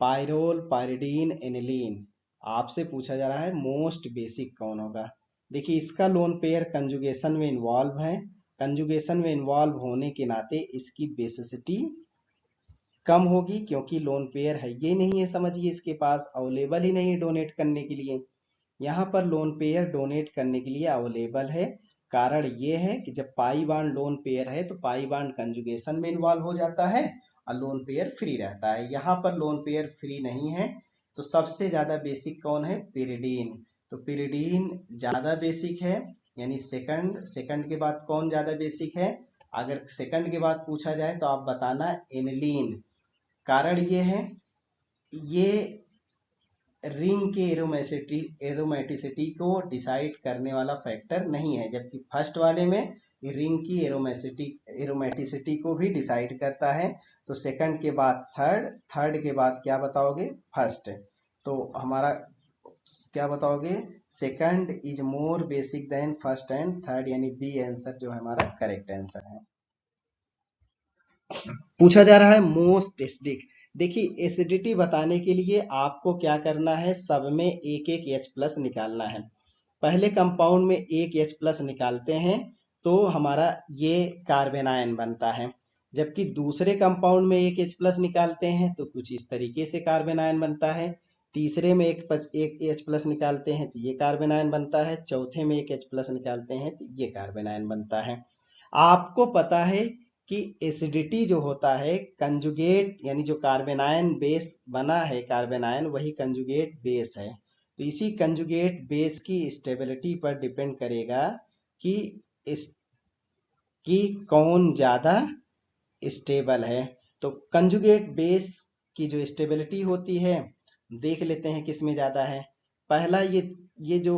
Speaker 1: pyrrole, pyridine, aniline. आपसे पूछा जा रहा है मोस्ट बेसिक कौन होगा। देखिए इसका लोन पेयर कंजुगेशन में इन्वॉल्व है। कंजुगेशन में इन्वॉल्व होने के नाते इसकी बेसिसिटी कम होगी, क्योंकि लोन पेयर है ये नहीं है, समझिए इसके पास अवेलेबल ही नहीं है डोनेट करने के लिए। यहाँ पर लोन पेयर डोनेट करने के लिए अवेलेबल है। कारण ये है कि जब पाई बॉन्ड लोन पेयर है तो पाई बॉन्ड कंजुगेशन में इन्वॉल्व हो जाता है और लोन पेयर फ्री रहता है। यहाँ पर लोन पेयर फ्री नहीं है। तो सबसे ज्यादा बेसिक कौन है? पिरिडीन। तो पिरिडीन ज्यादा बेसिक है, यानी सेकंड, सेकंड के बाद कौन ज्यादा बेसिक है? अगर सेकंड के बाद पूछा जाए तो आप बताना एनिलीन। कारण ये है, ये रिंग के एरोमेटिसिटी को डिसाइड करने वाला फैक्टर नहीं है, जबकि फर्स्ट वाले में रिंग की एरोमेटिसिटी को भी डिसाइड करता है। तो सेकंड के बाद थर्ड, थर्ड के बाद क्या बताओगे? फर्स्ट। तो हमारा क्या बताओगे? Second is more basic than first and third, यानी बी आंसर जो है हमारा करेक्ट आंसर है। पूछा जा रहा है मोस्ट एसिडिक। देखिए एसिडिटी बताने के लिए आपको क्या करना है, सब में एक एक H प्लस निकालना है। पहले कंपाउंड में एक H प्लस निकालते हैं तो हमारा ये कार्बन आयन बनता है, जबकि दूसरे कंपाउंड में एक H प्लस निकालते हैं तो कुछ इस तरीके से कार्बन आयन बनता है। तीसरे में एक H प्लस निकालते हैं तो ये कार्बन आयन बनता है। चौथे में एक H प्लस निकालते हैं तो ये कार्बन आयन बनता है। आपको पता है कि एसिडिटी जो होता है कंजुगेट, यानी जो कार्बन आयन बेस बना है कार्बन आयन वही कंजुगेट बेस है। तो इसी कंजुगेट बेस की स्टेबिलिटी पर डिपेंड करेगा कि इस कि कौन ज्यादा स्टेबल है। तो कंजुगेट बेस की जो स्टेबिलिटी होती है देख लेते हैं किस में ज्यादा है। पहला ये जो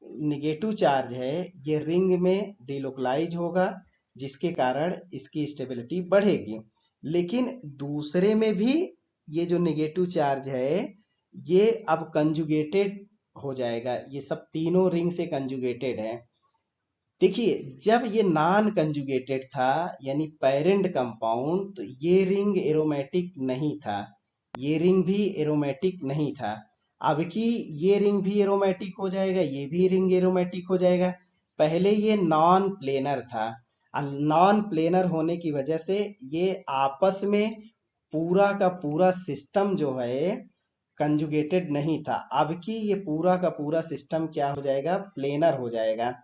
Speaker 1: निगेटिव चार्ज है ये रिंग में डिलोकलाइज होगा, जिसके कारण इसकी स्टेबिलिटी बढ़ेगी। लेकिन दूसरे में भी ये जो निगेटिव चार्ज है ये अब कंजुगेटेड हो जाएगा। ये सब तीनों रिंग से कंजुगेटेड है। देखिए जब ये नॉन कंजुगेटेड था यानी पेरेंट कंपाउंड, तो ये रिंग एरोमेटिक नहीं था, ये रिंग भी एरोमेटिक नहीं था। अब की ये रिंग भी एरोमेटिक हो जाएगा, ये भी रिंग एरोमेटिक हो जाएगा। पहले ये नॉन प्लेनर था, नॉन प्लेनर होने की वजह से ये आपस में पूरा का पूरा सिस्टम जो है कंजुगेटेड नहीं था। अब की ये पूरा का पूरा सिस्टम क्या हो जाएगा? प्लेनर हो जाएगा।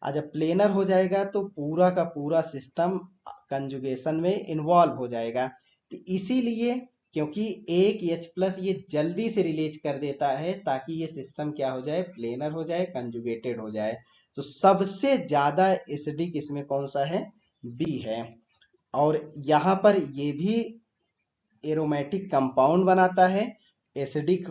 Speaker 1: जब प्लेनर हो जाएगा तो पूरा का पूरा सिस्टम कंजुगेशन में इन्वॉल्व हो जाएगा। तो इसीलिए क्योंकि एक H प्लस ये जल्दी से रिलीज कर देता है ताकि ये सिस्टम क्या हो जाए? प्लेनर हो जाए, कंजुगेटेड हो जाए। तो सबसे ज्यादा एसिडिक इसमें कौन सा है? बी है। और यहाँ पर ये भी एरोमेटिक कंपाउंड बनाता है, एसिडिक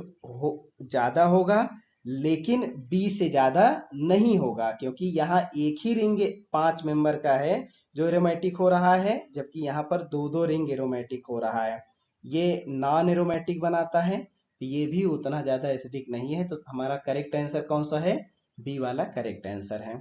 Speaker 1: ज्यादा होगा, लेकिन बी से ज्यादा नहीं होगा, क्योंकि यहाँ एक ही रिंग 5 मेंबर का है जो एरोमेटिक हो रहा है, जबकि यहाँ पर दो दो रिंग एरोमेटिक हो रहा है। ये नॉन एरोमेटिक बनाता है, तो ये भी उतना ज़्यादा एसिडिक नहीं है। तो हमारा करेक्ट आंसर कौन सा है? बी वाला करेक्ट आंसर है।